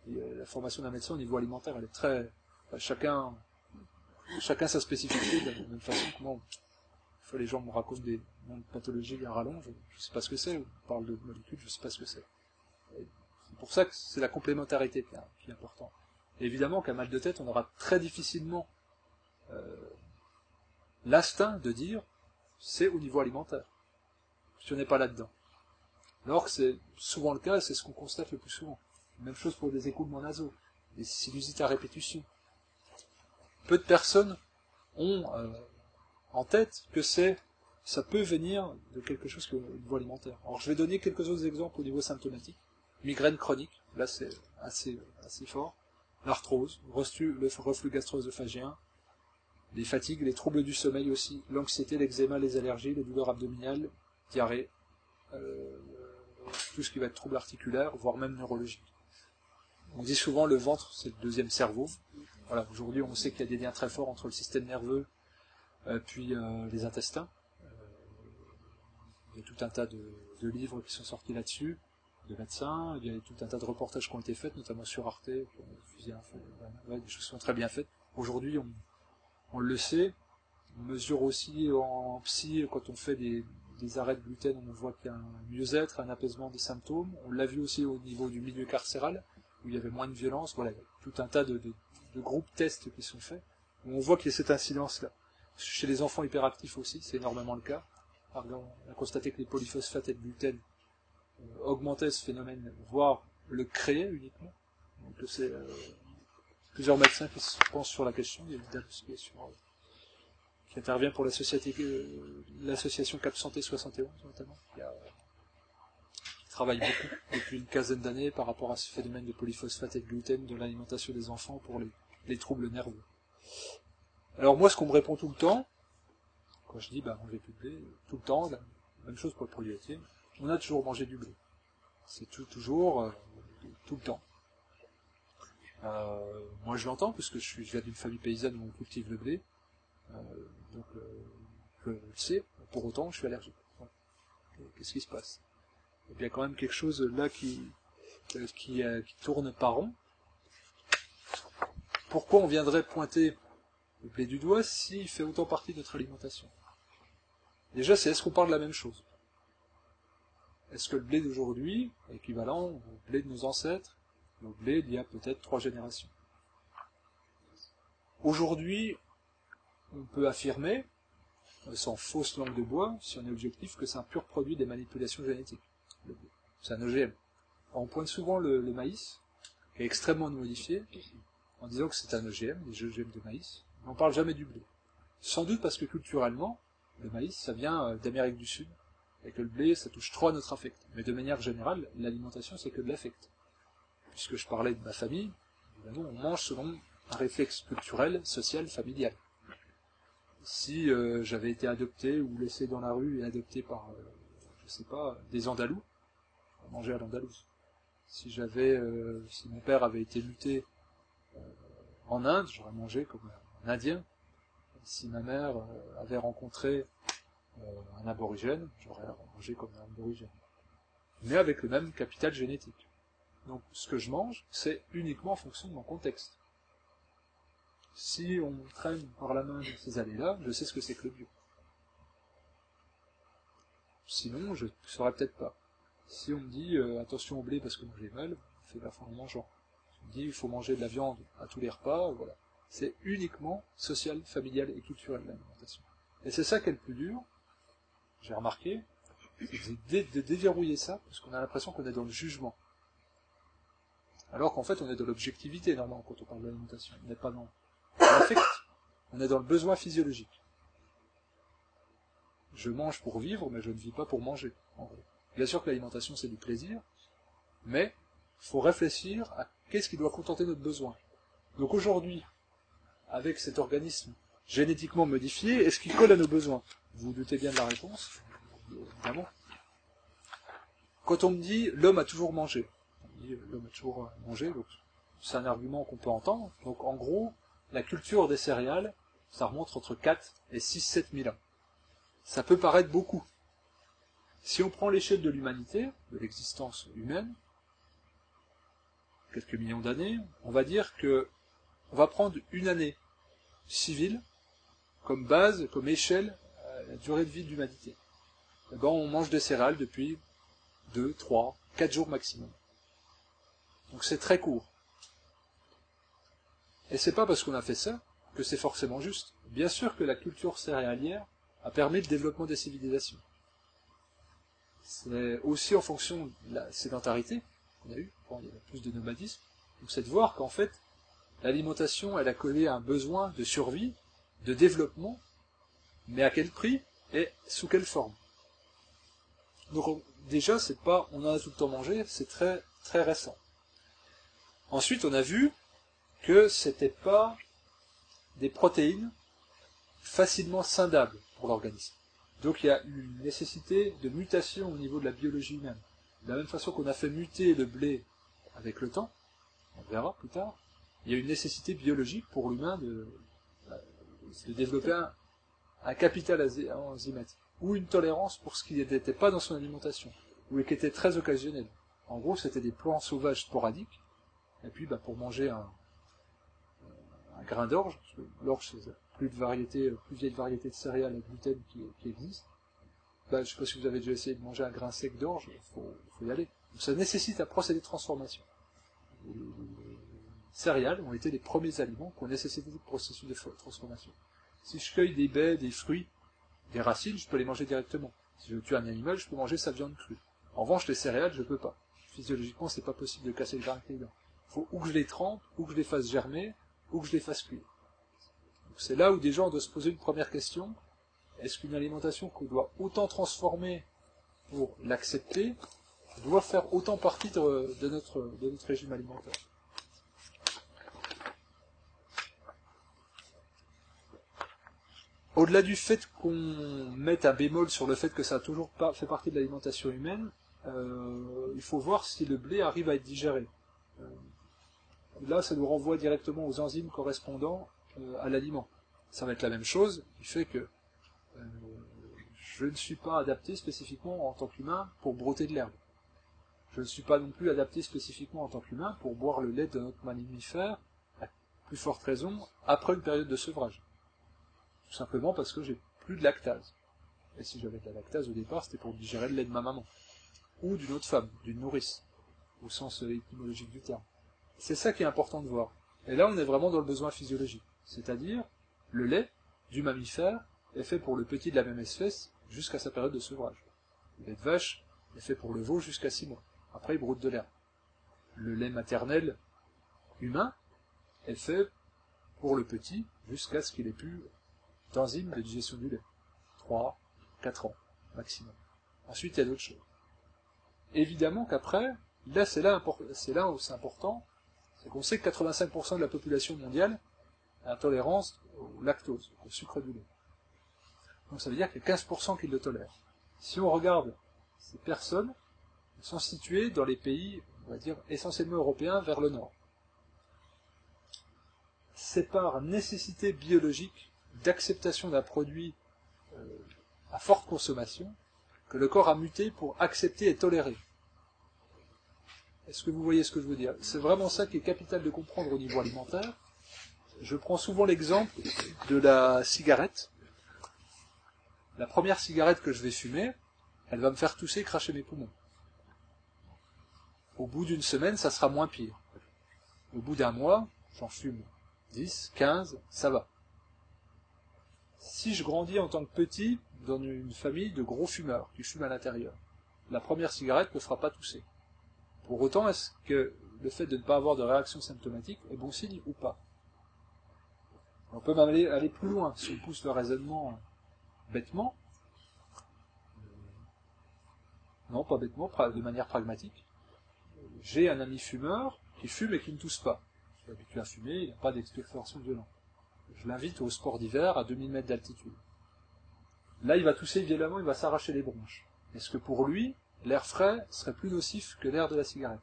Et la formation d'un médecin au niveau alimentaire, elle est très... Chacun sa spécificité, de la même façon que moi, les gens me racontent des pathologies à rallonge, je ne sais pas ce que c'est, on parle de molécules, je ne sais pas ce que c'est. C'est pour ça que c'est la complémentarité qui est importante. Et évidemment qu'un mal de tête, on aura très difficilement l'instinct de dire c'est au niveau alimentaire, si on n'est pas là-dedans. Alors que c'est souvent le cas, c'est ce qu'on constate le plus souvent. Même chose pour des écoulements nasaux, des sinusites à répétition. Peu de personnes ont en tête que c'est ça peut venir de quelque chose au niveau alimentaire. Alors je vais donner quelques autres exemples au niveau symptomatique. Migraine chronique, là c'est assez fort. L'arthrose, le reflux gastro-œsophagien, les fatigues, les troubles du sommeil aussi, l'anxiété, l'eczéma, les allergies, les douleurs abdominales, diarrhée, tout ce qui va être trouble articulaire, voire même neurologique. On dit souvent le ventre, c'est le deuxième cerveau. Voilà, aujourd'hui on sait qu'il y a des liens très forts entre le système nerveux puis les intestins. Il y a tout un tas de livres qui sont sortis là-dessus, de médecins, il y a tout un tas de reportages qui ont été faits, notamment sur Arte, des choses qui sont très bien faites. Aujourd'hui, on le sait, on mesure aussi en psy, quand on fait des arrêts de gluten, on voit qu'il y a un mieux-être, un apaisement des symptômes. On l'a vu aussi au niveau du milieu carcéral, où il y avait moins de violence. Voilà, il y a tout un tas de groupes tests qui sont faits, où on voit qu'il y a cette incidence-là. Chez les enfants hyperactifs aussi, c'est énormément le cas. On a constaté que les polyphosphates et le gluten augmentaient ce phénomène, voire le créaient uniquement. Donc c'est plusieurs médecins qui se pensent sur la question. Il y a une dame qui intervient pour l'association Cap Santé 71 notamment, qui travaille beaucoup depuis une quinzaine d'années par rapport à ce phénomène de polyphosphate et de gluten de l'alimentation des enfants pour les troubles nerveux. Alors moi, ce qu'on me répond tout le temps, quand je dis mangez plus de blé, tout le temps, la même chose pour le produit laitier, on a toujours mangé du blé. C'est toujours, tout le temps. Moi je l'entends, parce que je viens d'une famille paysanne où on cultive le blé, donc je le sais, pour autant je suis allergique. Voilà. Qu'est-ce qui se passe? Il y a quand même quelque chose là qui tourne pas rond. Pourquoi on viendrait pointer le blé du doigt s'il fait autant partie de notre alimentation? Déjà, est-ce qu'on parle de la même chose? Est-ce que le blé d'aujourd'hui est équivalent au blé de nos ancêtres, au blé d'il y a peut-être 3 générations? Aujourd'hui, on peut affirmer, sans fausse langue de bois, si on est objectif, que c'est un pur produit des manipulations génétiques. Le blé. C'est un OGM. On pointe souvent le maïs, qui est extrêmement modifié, en disant que c'est un OGM, des OGM de maïs, mais on parle jamais du blé. Sans doute parce que culturellement, le maïs, ça vient d'Amérique du Sud, et que le blé, ça touche trop à notre affect. Mais de manière générale, l'alimentation, c'est que de l'affect. Puisque je parlais de ma famille, évidemment, on mange selon un réflexe culturel, social, familial. Si j'avais été adopté ou laissé dans la rue et adopté par, je sais pas, des Andalous, on mangeait à l'Andalouse. Si mon père avait été muté en Inde, j'aurais mangé comme un Indien. Si ma mère avait rencontré un aborigène, j'aurais mangé comme un aborigène. Mais avec le même capital génétique. Donc ce que je mange, c'est uniquement en fonction de mon contexte. Si on me traîne par la main dans ces allées-là, je sais ce que c'est que le bio. Sinon, je ne saurais peut-être pas. Si on me dit attention au blé parce que j'ai mal, on fait la fin en mangeant. Si on me dit il faut manger de la viande à tous les repas, voilà. C'est uniquement social, familial et culturel l'alimentation. Et c'est ça qui est le plus dur, j'ai remarqué, c'est de déverrouiller ça, parce qu'on a l'impression qu'on est dans le jugement. Alors qu'en fait on est dans l'objectivité normalement quand on parle de l'alimentation. On n'est pas dans l'affect, on est dans le besoin physiologique. Je mange pour vivre, mais je ne vis pas pour manger. En gros. Bien sûr que l'alimentation c'est du plaisir, mais il faut réfléchir à qu'est-ce qui doit contenter notre besoin. Donc aujourd'hui, avec cet organisme génétiquement modifié, est-ce qu'il colle à nos besoins? Vous vous doutez bien de la réponse, évidemment. Quand on me dit l'homme a toujours mangé, l'homme a toujours mangé, donc c'est un argument qu'on peut entendre. Donc en gros, la culture des céréales, ça remonte entre 4 et 6-7 000 ans. Ça peut paraître beaucoup. Si on prend l'échelle de l'humanité, de l'existence humaine, quelques millions d'années, on va dire que on va prendre une année civile comme base, comme échelle à la durée de vie de l'humanité. On mange des céréales depuis 2, 3, 4 jours maximum. Donc c'est très court. Et c'est pas parce qu'on a fait ça que c'est forcément juste. Bien sûr que la culture céréalière a permis le développement des civilisations. C'est aussi en fonction de la sédentarité qu'on a eue, quand il y avait plus de nomadisme. Donc c'est de voir qu'en fait, l'alimentation, elle a collé à un besoin de survie, de développement, mais à quel prix? et sous quelle forme. Donc déjà, c'est pas on en a tout le temps mangé, c'est très très récent. Ensuite, on a vu que c'était pas des protéines facilement scindables pour l'organisme. Donc il y a une nécessité de mutation au niveau de la biologie humaine. De la même façon qu'on a fait muter le blé avec le temps, on verra plus tard, il y a une nécessité biologique pour l'humain de développer un capital enzymatique, ou une tolérance pour ce qui n'était pas dans son alimentation, ou qui était très occasionnel. En gros, c'était des plants sauvages sporadiques, et puis pour manger un grain d'orge, parce que l'orge c'est la plus vieille variété de céréales à gluten qui existe. Je ne sais pas si vous avez déjà essayé de manger un grain sec d'orge, il faut y aller. Donc, ça nécessite un procédé de transformation. Les céréales ont été les premiers aliments qui ont nécessité le processus de transformation. Si je cueille des baies, des fruits, des racines, je peux les manger directement. Si je tue un animal, je peux manger sa viande crue. En revanche, les céréales, je ne peux pas. Physiologiquement, c'est pas possible de casser le grain avec les dents. Il faut ou que je les trempe, ou que je les fasse germer, ou que je les fasse cuire. C'est là où des gens doivent se poser une première question. Est-ce qu'une alimentation qu'on doit autant transformer pour l'accepter doit faire autant partie de notre régime alimentaire? Au-delà du fait qu'on mette un bémol sur le fait que ça a toujours pas fait partie de l'alimentation humaine, il faut voir si le blé arrive à être digéré. Là, ça nous renvoie directement aux enzymes correspondant à l'aliment. Ça va être la même chose, du fait que je ne suis pas adapté spécifiquement en tant qu'humain pour brouter de l'herbe. Je ne suis pas non plus adapté spécifiquement en tant qu'humain pour boire le lait de notre mammifère, à plus forte raison, après une période de sevrage. Tout simplement parce que j'ai plus de lactase. Et si j'avais de la lactase au départ, c'était pour digérer le lait de ma maman. Ou d'une autre femme, d'une nourrice, au sens étymologique du terme. C'est ça qui est important de voir. Et là, on est vraiment dans le besoin physiologique. C'est-à-dire, le lait du mammifère est fait pour le petit de la même espèce jusqu'à sa période de sevrage. Le lait de vache est fait pour le veau jusqu'à 6 mois. Après, il broute de l'herbe. Le lait maternel humain est fait pour le petit jusqu'à ce qu'il ait plus d'enzymes de digestion du lait. 3, 4 ans, maximum. Ensuite, il y a d'autres choses. Évidemment qu'après, là c'est là où c'est important, c'est qu'on sait que 85% de la population mondiale a intolérance au lactose, au sucre du lait. Donc ça veut dire qu'il y a 15% qui le tolèrent. Si on regarde ces personnes, elles sont situées dans les pays, on va dire, essentiellement européens vers le nord. C'est par nécessité biologique d'acceptation d'un produit à forte consommation que le corps a muté pour accepter et tolérer. Est-ce que vous voyez ce que je veux dire? C'est vraiment ça qui est capital de comprendre au niveau alimentaire. Je prends souvent l'exemple de la cigarette. La première cigarette que je vais fumer, elle va me faire tousser et cracher mes poumons. Au bout d'une semaine, ça sera moins pire. Au bout d'un mois, j'en fume 10, 15, ça va. Si je grandis en tant que petit dans une famille de gros fumeurs qui fument à l'intérieur, la première cigarette ne me fera pas tousser. Pour autant, est-ce que le fait de ne pas avoir de réaction symptomatique est bon signe ou pas? On peut même aller plus loin, si on pousse le raisonnement bêtement, non pas bêtement, de manière pragmatique. J'ai un ami fumeur qui fume et qui ne tousse pas. Je suis habitué à fumer, il n'a pas d'expiration violente. Je l'invite au sport d'hiver à 2000 mètres d'altitude. Là, il va tousser violemment, il va s'arracher les bronches. Est-ce que pour lui, l'air frais serait plus nocif que l'air de la cigarette?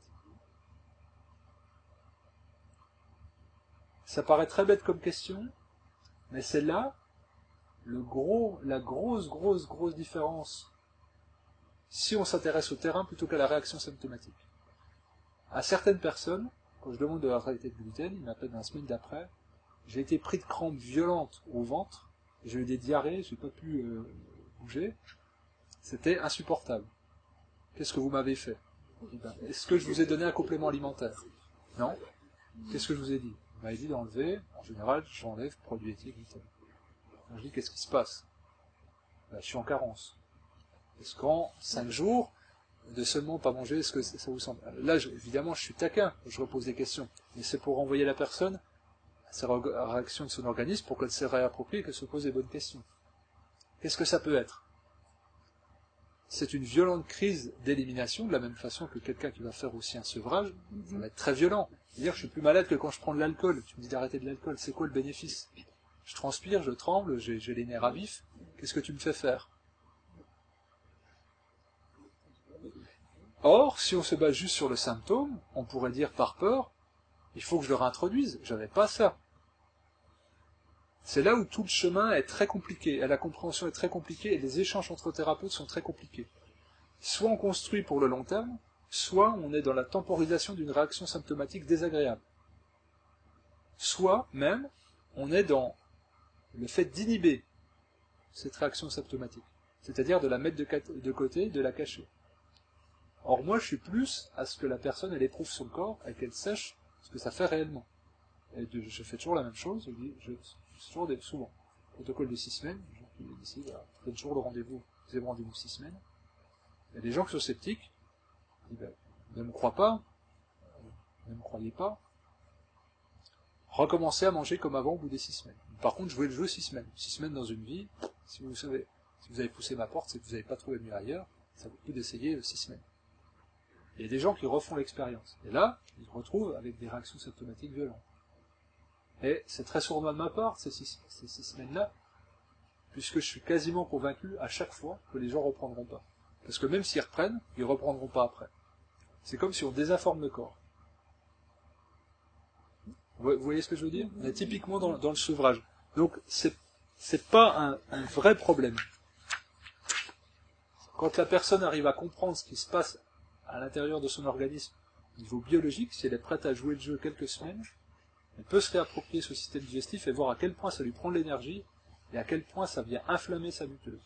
Ça paraît très bête comme question, mais c'est là la grosse différence si on s'intéresse au terrain plutôt qu'à la réaction symptomatique. À certaines personnes, quand je demande de la neutralité de gluten, ils m'appellent dans la semaine d'après, j'ai été pris de crampes violentes au ventre, j'ai eu des diarrhées, j'ai pas pu bouger, c'était insupportable. Qu'est-ce que vous m'avez fait? Est-ce que je vous ai donné un complément alimentaire? Non. Qu'est-ce que je vous ai dit? Vous m'avez dit d'enlever, en général, j'enlève produits laitiers gluten. Donc je dis, qu'est-ce qui se passe? Je suis en carence. Est-ce qu'en 5 jours, de seulement pas manger, est-ce que ça vous semble? Là, évidemment, je suis taquin, je repose des questions, mais c'est pour renvoyer la personne à sa réaction de son organisme pour qu'elle se réapproprie et qu'elle se pose des bonnes questions. qu'est-ce que ça peut être? C'est une violente crise d'élimination, de la même façon que quelqu'un qui va faire aussi un sevrage, ça va être très violent. C'est-à-dire, je suis plus malade que quand je prends de l'alcool. Tu me dis d'arrêter de l'alcool, c'est quoi le bénéfice? Je transpire, je tremble, j'ai les nerfs à vif. Qu'est-ce que tu me fais faire? Or, si on se base juste sur le symptôme, on pourrait dire par peur, il faut que je le réintroduise. J'avais pas ça. C'est là où tout le chemin est très compliqué, et la compréhension est très compliquée, et les échanges entre thérapeutes sont très compliqués. Soit on construit pour le long terme, soit on est dans la temporisation d'une réaction symptomatique désagréable. Soit, même, on est dans le fait d'inhiber cette réaction symptomatique, c'est-à-dire de la mettre de côté, de la cacher. Or, moi, je suis plus à ce que la personne, elle éprouve son corps, et qu'elle sache ce que ça fait réellement. Et je fais toujours la même chose, souvent. Protocole de 6 semaines, les gens qui décident, voilà, vous toujours le rendez-vous, vous avez rendez-vous 6 semaines. Il y a des gens qui sont sceptiques, qui disent, ne me crois pas, ne me croyez pas, recommencez à manger comme avant au bout des 6 semaines. Par contre, jouez le jeu 6 semaines. 6 semaines dans une vie, si vous avez poussé ma porte, c'est que vous n'avez pas trouvé mieux ailleurs, ça vaut le coup d'essayer 6 semaines. Il y a des gens qui refont l'expérience. Et là, ils se retrouvent avec des réactions symptomatiques violentes. Et c'est très sournois de ma part, ces 6 semaines-là, puisque je suis quasiment convaincu à chaque fois que les gens reprendront pas. Parce que même s'ils reprennent, ils reprendront pas après. C'est comme si on désinforme le corps. Vous voyez ce que je veux dire? On est typiquement dans le sevrage. Donc, c'est pas un vrai problème. Quand la personne arrive à comprendre ce qui se passe à l'intérieur de son organisme, au niveau biologique, si elle est prête à jouer le jeu quelques semaines, elle peut se réapproprier ce système digestif et voir à quel point ça lui prend de l'énergie et à quel point ça vient inflammer sa muqueuse.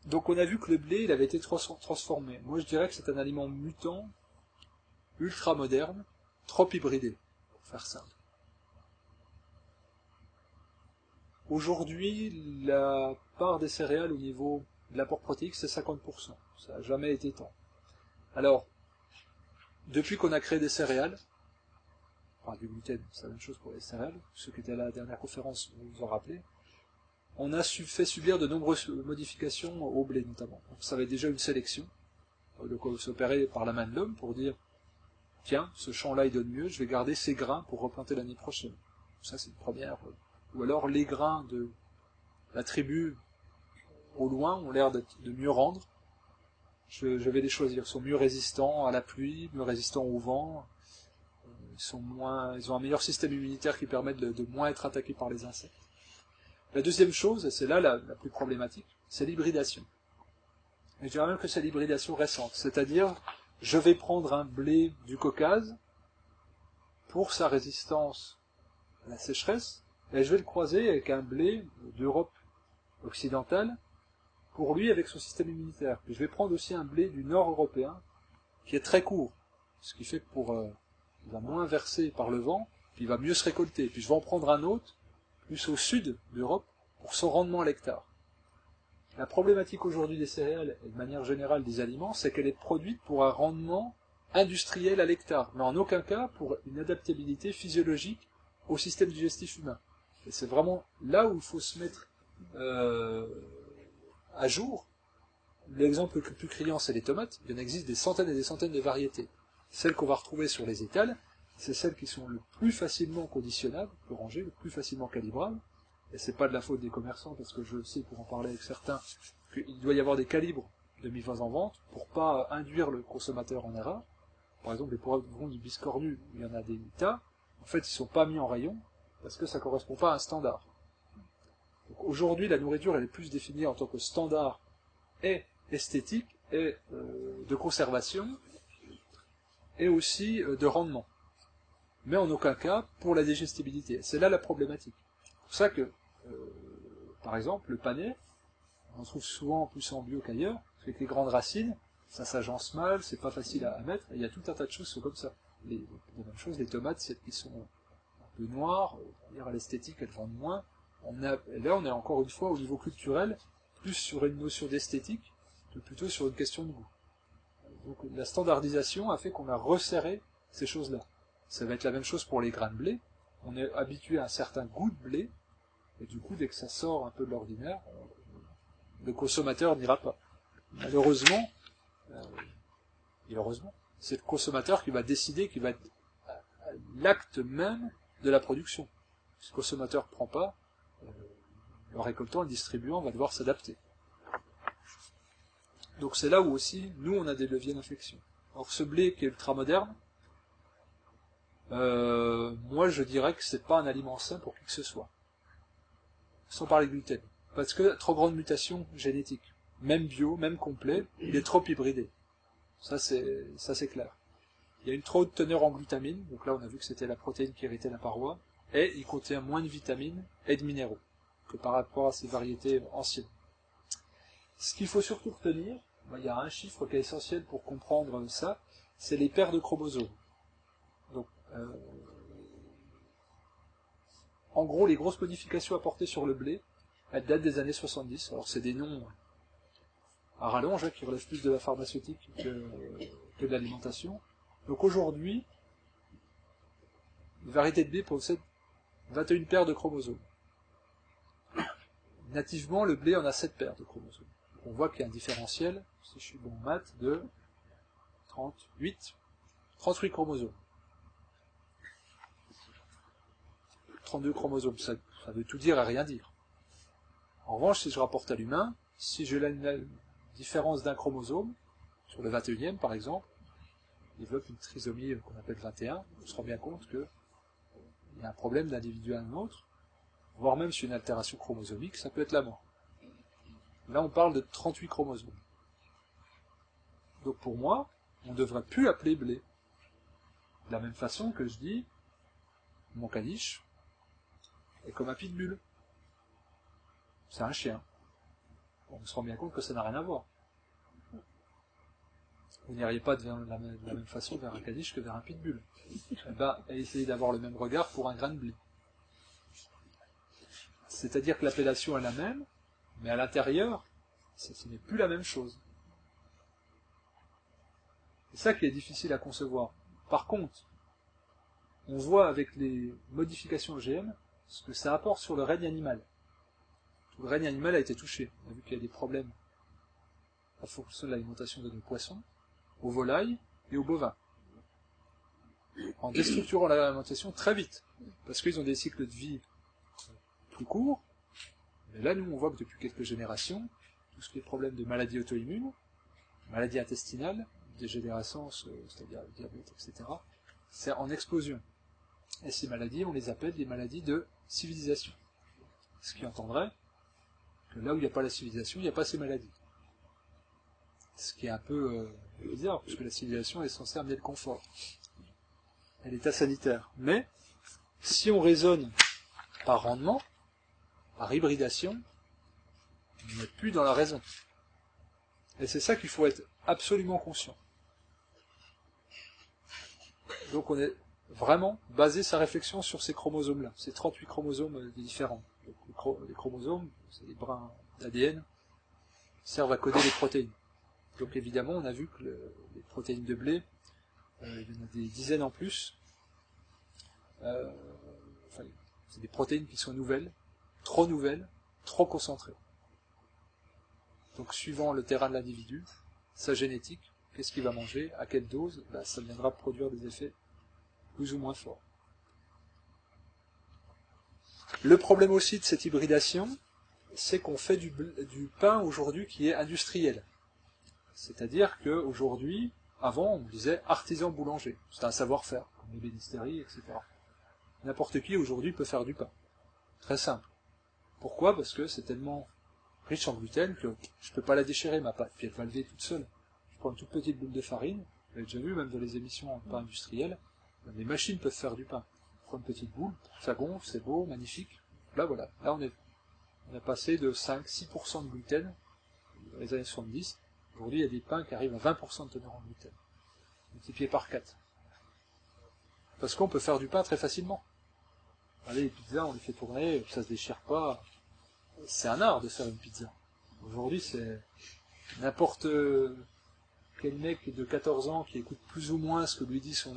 Donc on a vu que le blé, il avait été transformé. Moi je dirais que c'est un aliment mutant, ultra moderne, trop hybridé, pour faire simple. Aujourd'hui, la part des céréales au niveau de l'apport protéique, c'est 50%. Ça n'a jamais été tant. Alors, depuis qu'on a créé des céréales, enfin du gluten, c'est la même chose pour les céréales, ceux qui étaient à la dernière conférence, vous vous en rappelez, on a fait subir de nombreuses modifications au blé notamment. Donc, ça avait déjà une sélection, de s'opérer par la main de l'homme pour dire, tiens, ce champ-là il donne mieux, je vais garder ces grains pour replanter l'année prochaine. Ça c'est une première. Ou alors les grains de la tribu au loin ont l'air de mieux rendre, je vais les choisir. Ils sont mieux résistants à la pluie, mieux résistants au vent, ils ont un meilleur système immunitaire qui permet de moins être attaqués par les insectes. La deuxième chose, et c'est là la plus problématique, c'est l'hybridation. Et je dirais même que c'est l'hybridation récente, c'est-à-dire, je vais prendre un blé du Caucase pour sa résistance à la sécheresse, et je vais le croiser avec un blé d'Europe occidentale, pour lui avec son système immunitaire. Puis je vais prendre aussi un blé du nord européen, qui est très court, ce qui fait que il va moins verser par le vent, puis il va mieux se récolter. Puis je vais en prendre un autre, plus au sud d'Europe, pour son rendement à l'hectare. La problématique aujourd'hui des céréales, et de manière générale des aliments, c'est qu'elle est produite pour un rendement industriel à l'hectare, mais en aucun cas pour une adaptabilité physiologique au système digestif humain. Et c'est vraiment là où il faut se mettre à jour. L'exemple le plus criant, c'est les tomates. Il y en existe des centaines et des centaines de variétés. Celles qu'on va retrouver sur les étals, c'est celles qui sont le plus facilement conditionnables, le ranger, le plus facilement calibrables. Et c'est pas de la faute des commerçants, parce que je sais, pour en parler avec certains, qu'il doit y avoir des calibres de mise en vente pour pas induire le consommateur en erreur. Par exemple, les poivrons du biscornu, il y en a des tas. En fait, ils sont pas mis en rayon parce que ça correspond pas à un standard. Donc aujourd'hui, la nourriture, elle est plus définie en tant que standard et esthétique et de conservation et aussi de rendement. Mais en aucun cas pour la digestibilité. C'est là la problématique. C'est pour ça que, par exemple, le panais, on trouve souvent plus en bio qu'ailleurs, parce qu'avec les grandes racines, ça s'agence mal, c'est pas facile à mettre, et il y a tout un tas de choses qui sont comme ça. La même chose, les tomates, celles qui sont un peu noires, à l'esthétique, elles vendent moins. Là, on est encore une fois au niveau culturel, plus sur une notion d'esthétique, que plutôt sur une question de goût. Donc la standardisation a fait qu'on a resserré ces choses-là. Ça va être la même chose pour les grains de blé. on est habitué à un certain goût de blé, et du coup, dès que ça sort un peu de l'ordinaire, le consommateur n'ira pas. Malheureusement, et heureusement, c'est le consommateur qui va décider, qui va être l'acte même de la production. Si le consommateur ne prend pas, le récoltant, le distribuant va devoir s'adapter. Donc c'est là où aussi, nous, on a des leviers d'inflexion. Alors ce blé qui est ultra moderne, moi je dirais que c'est pas un aliment sain pour qui que ce soit. Sans parler de gluten. Parce que trop grande mutation génétique. Même bio, même complet, il est trop hybridé. Ça c'est clair. Il y a une trop haute teneur en glutamine, donc là on a vu que c'était la protéine qui irritait la paroi, et il contient moins de vitamines et de minéraux que par rapport à ces variétés anciennes. Ce qu'il faut surtout retenir, il y a un chiffre qui est essentiel pour comprendre ça, c'est les paires de chromosomes. Donc, en gros, les grosses modifications apportées sur le blé, elles datent des années 70. Alors c'est des noms à rallonge, qui relèvent plus de la pharmaceutique que de l'alimentation. Donc aujourd'hui, une variété de blé possède 21 paires de chromosomes. Nativement, le blé en a 7 paires de chromosomes. Donc on voit qu'il y a un différentiel, si je suis bon en maths, de 38 chromosomes. 32 chromosomes, ça veut tout dire et rien dire. En revanche, si je rapporte à l'humain, si j'ai la différence d'un chromosome, sur le 21e par exemple, il développe une trisomie qu'on appelle 21, on se rend bien compte qu'il y a un problème d'individu à un autre, voire même sur une altération chromosomique, ça peut être la mort. Là, on parle de 38 chromosomes. Donc pour moi, on ne devrait plus l'appeler blé. De la même façon que je dis, mon caniche est comme un pitbull. C'est un chien. On se rend bien compte que ça n'a rien à voir. Vous n'iriez pas de la même façon vers un caniche que vers un pitbull. Et essayez d'avoir le même regard pour un grain de blé. C'est-à-dire que l'appellation est la même, mais à l'intérieur, ce n'est plus la même chose. C'est ça qui est difficile à concevoir. Par contre, on voit avec les modifications OGM ce que ça apporte sur le règne animal. Tout le règne animal a été touché. On a vu qu'il y a des problèmes en fonction de l'alimentation de nos poissons, aux volailles et aux bovins. En déstructurant l'alimentation très vite, parce qu'ils ont des cycles de vie plus courts. Mais là, nous, on voit que depuis quelques générations, tout ce qui est problème de maladies auto-immunes, maladies intestinales, dégénérescence, c'est-à-dire le diabète, etc., c'est en explosion. Et ces maladies, on les appelle des maladies de civilisation. Ce qui entendrait que là où il n'y a pas la civilisation, il n'y a pas ces maladies. Ce qui est un peu bizarre, puisque la civilisation est censée amener le confort et l'état sanitaire. Mais, si on raisonne par rendement, par hybridation, on n'est plus dans la raison. Et c'est ça qu'il faut être absolument conscient. Donc on est vraiment basé sa réflexion sur ces chromosomes-là, ces 38 chromosomes différents. Donc, les chromosomes, c'est des brins d'ADN, servent à coder les protéines. Donc évidemment, on a vu que les protéines de blé, il y en a des dizaines en plus. C'est des protéines qui sont nouvelles, trop concentrées. Donc suivant le terrain de l'individu, sa génétique, qu'est-ce qu'il va manger, à quelle dose, ça viendra produire des effets plus ou moins forts. Le problème aussi de cette hybridation, c'est qu'on fait du pain aujourd'hui qui est industriel. C'est-à-dire qu'aujourd'hui, avant, on disait artisan boulanger. C'est un savoir-faire, comme les bénisteries, etc. N'importe qui aujourd'hui peut faire du pain. Très simple. Pourquoi ? Parce que c'est tellement riche en gluten que je ne peux pas la déchirer, ma pâte, puis elle va lever toute seule. Je prends une toute petite boule de farine, vous l'avez déjà vu, même dans les émissions en pain industriel, les machines peuvent faire du pain. On prend une petite boule, ça gonfle, c'est beau, magnifique. Là, voilà. Là, on a passé de 5-6% de gluten dans les années 70. Aujourd'hui, il y a des pains qui arrivent à 20% de teneur en gluten. Multiplié par 4. Parce qu'on peut faire du pain très facilement. Allez, les pizzas, on les fait tourner, ça se déchire pas. C'est un art de faire une pizza. Aujourd'hui, c'est n'importe quel mec de 14 ans qui écoute plus ou moins ce que lui dit son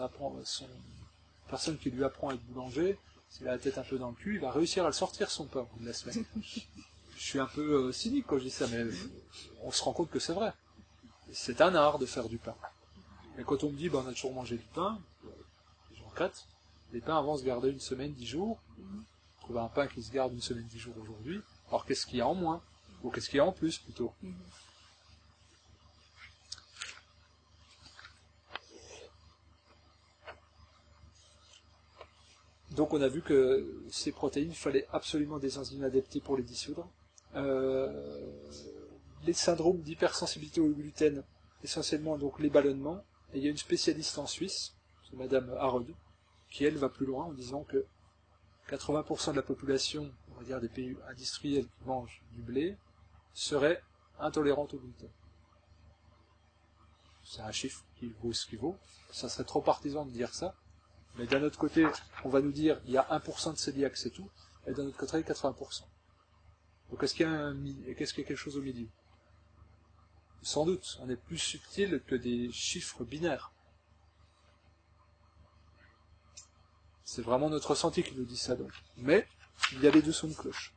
personne qui lui apprend à être boulanger, s'il a la tête un peu dans le cul, il va réussir à le sortir son pain au bout de la semaine. Je suis un peu cynique quand je dis ça, mais on se rend compte que c'est vrai. C'est un art de faire du pain. Et quand on me dit, on a toujours mangé du pain, je regrette. Les pains avant se gardaient une semaine, 10 jours. Trouver un pain qui se garde une semaine, 10 jours aujourd'hui. Alors qu'est-ce qu'il y a en moins? Ou qu'est-ce qu'il y a en plus, plutôt? Donc on a vu que ces protéines, il fallait absolument des enzymes adaptées pour les dissoudre. Les syndromes d'hypersensibilité au gluten, essentiellement donc les ballonnements. Et il y a une spécialiste en Suisse, c'est Madame Harrod, qui elle va plus loin en disant que 80% de la population, on va dire des pays industriels qui mangent du blé, serait intolérante au gluten. C'est un chiffre qui vaut ce qu'il vaut. Ça serait trop partisan de dire ça. Mais d'un autre côté, on va nous dire il y a 1% de cœliaques, c'est tout. Et d'un autre côté, 80%. Donc est-ce qu'il y a qu'est-ce qu'il y a quelque chose au milieu? Sans doute, on est plus subtil que des chiffres binaires. C'est vraiment notre ressenti qui nous dit ça donc. Mais il y a les deux sons de cloche.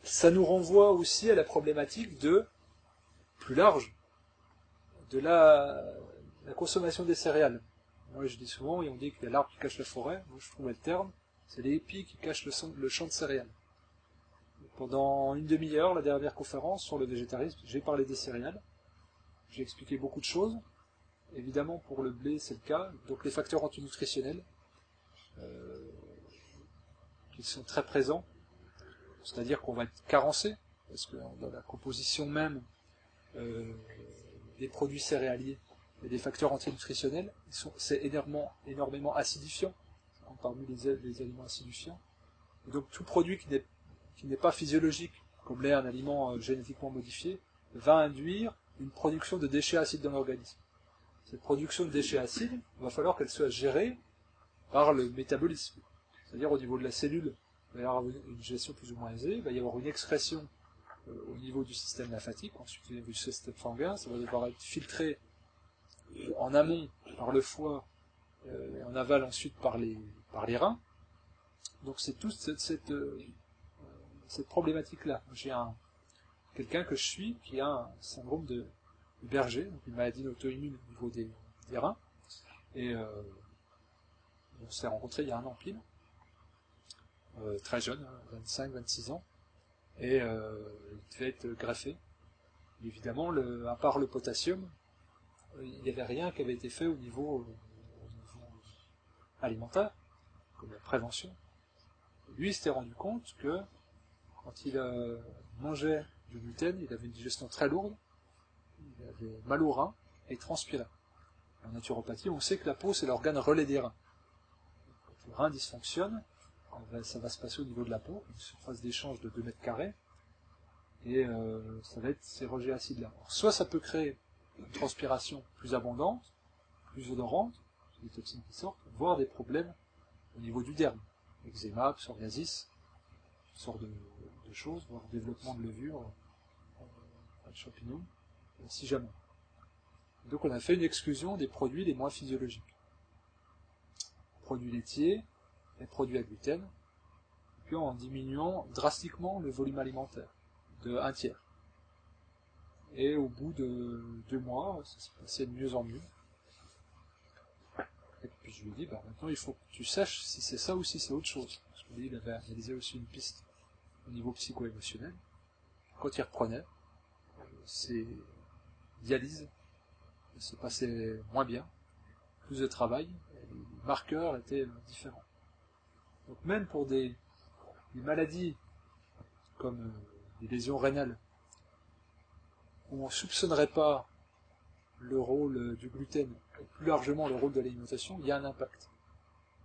Ça nous renvoie aussi à la problématique plus large, de la consommation des céréales. Moi je dis souvent, et on dit qu'il y a l'arbre qui cache la forêt, moi je trouvais le terme, c'est les épis qui cachent le champ de céréales. Pendant une demi-heure, la dernière conférence sur le végétarisme, j'ai parlé des céréales, j'ai expliqué beaucoup de choses. Évidemment, pour le blé, c'est le cas. Donc les facteurs antinutritionnels, qui sont très présents, c'est-à-dire qu'on va être carencé, parce que dans la composition même des produits céréaliers et des facteurs antinutritionnels, c'est énormément acidifiant, parmi les aliments acidifiants. Et donc tout produit qui n'est pas physiologique, comme l'est un aliment génétiquement modifié, va induire une production de déchets acides dans l'organisme. Cette production de déchets acides, il va falloir qu'elle soit gérée par le métabolisme. C'est-à-dire au niveau de la cellule, il va y avoir une gestion plus ou moins aisée, il va y avoir une excrétion au niveau du système lymphatique, ensuite au niveau du système sanguin, ça va devoir être filtré en amont par le foie et en aval ensuite par les reins. Donc c'est toute cette problématique-là. J'ai quelqu'un que je suis qui a un syndrome de Berger, donc une maladie auto-immune au niveau des reins, et on s'est rencontrés il y a un an pile, très jeune, 25-26 ans, et il devait être greffé. Et évidemment, à part le potassium, il n'y avait rien qui avait été fait au niveau alimentaire, comme la prévention. Et lui, il s'était rendu compte que quand il mangeait du gluten, il avait une digestion très lourde, il avait mal aux reins et il transpirait. En naturopathie, on sait que la peau, c'est l'organe relais des reins. Quand le rein dysfonctionne, ça va se passer au niveau de la peau, une surface d'échange de 2 mètres carrés, et ça va être ces rejets acides-là. Soit ça peut créer une transpiration plus abondante, plus odorante, des toxines qui sortent, voire des problèmes au niveau du derme, eczéma, psoriasis, toutes sortes de choses, voire développement de levure, de champignons, si jamais. Donc on a fait une exclusion des produits les moins physiologiques. Produits laitiers, les produits à gluten, et puis en diminuant drastiquement le volume alimentaire, de 1/3. Et au bout de 2 mois, ça s'est passé de mieux en mieux. Et puis je lui ai dit, maintenant il faut que tu saches si c'est ça ou si c'est autre chose. Parce que lui, il avait réalisé aussi une piste au niveau psycho-émotionnel. Quand il reprenait, ses dialyses se passaient moins bien, plus de travail, et les marqueurs étaient différents. Donc même pour des maladies comme des lésions rénales, où on ne soupçonnerait pas le rôle du gluten, et plus largement le rôle de l'alimentation, il y a un impact.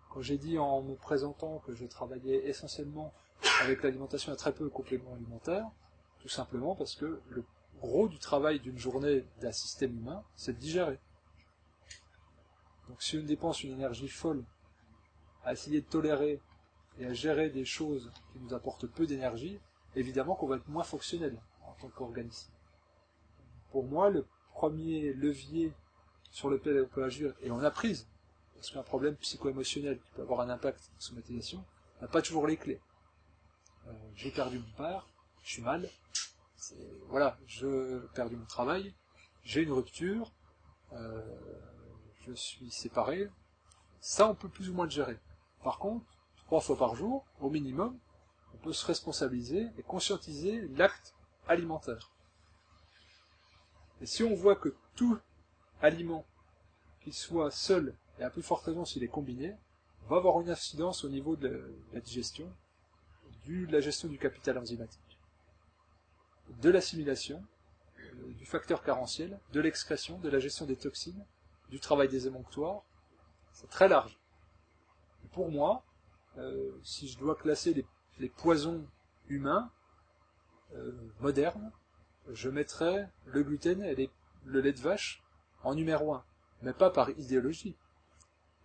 Quand j'ai dit en me présentant que je travaillais essentiellement avec l'alimentation et très peu de compléments alimentaires, tout simplement parce que le gros du travail d'une journée d'un système humain, c'est de digérer. Donc si on dépense une énergie folle à essayer de tolérer et à gérer des choses qui nous apportent peu d'énergie, évidemment qu'on va être moins fonctionnel en tant qu'organisme. Pour moi, le premier levier sur lequel on peut agir, et on a prise, parce qu'un problème psycho-émotionnel qui peut avoir un impact sur la somatisation, n'a pas toujours les clés. J'ai perdu mon père, je suis mal, voilà, j'ai perdu mon travail, j'ai une rupture, je suis séparé, ça on peut plus ou moins le gérer. Par contre, 3 fois par jour, au minimum, on peut se responsabiliser et conscientiser l'acte alimentaire. Et si on voit que tout aliment, qu'il soit seul, et à plus forte raison s'il est combiné, va avoir une incidence au niveau de la digestion, de la gestion du capital enzymatique, de l'assimilation, du facteur carentiel, de l'excrétion, de la gestion des toxines, du travail des émonctoires. C'est très large. Et pour moi, si je dois classer les poisons humains modernes, je mettrais le gluten et le lait de vache en numéro 1, mais pas par idéologie,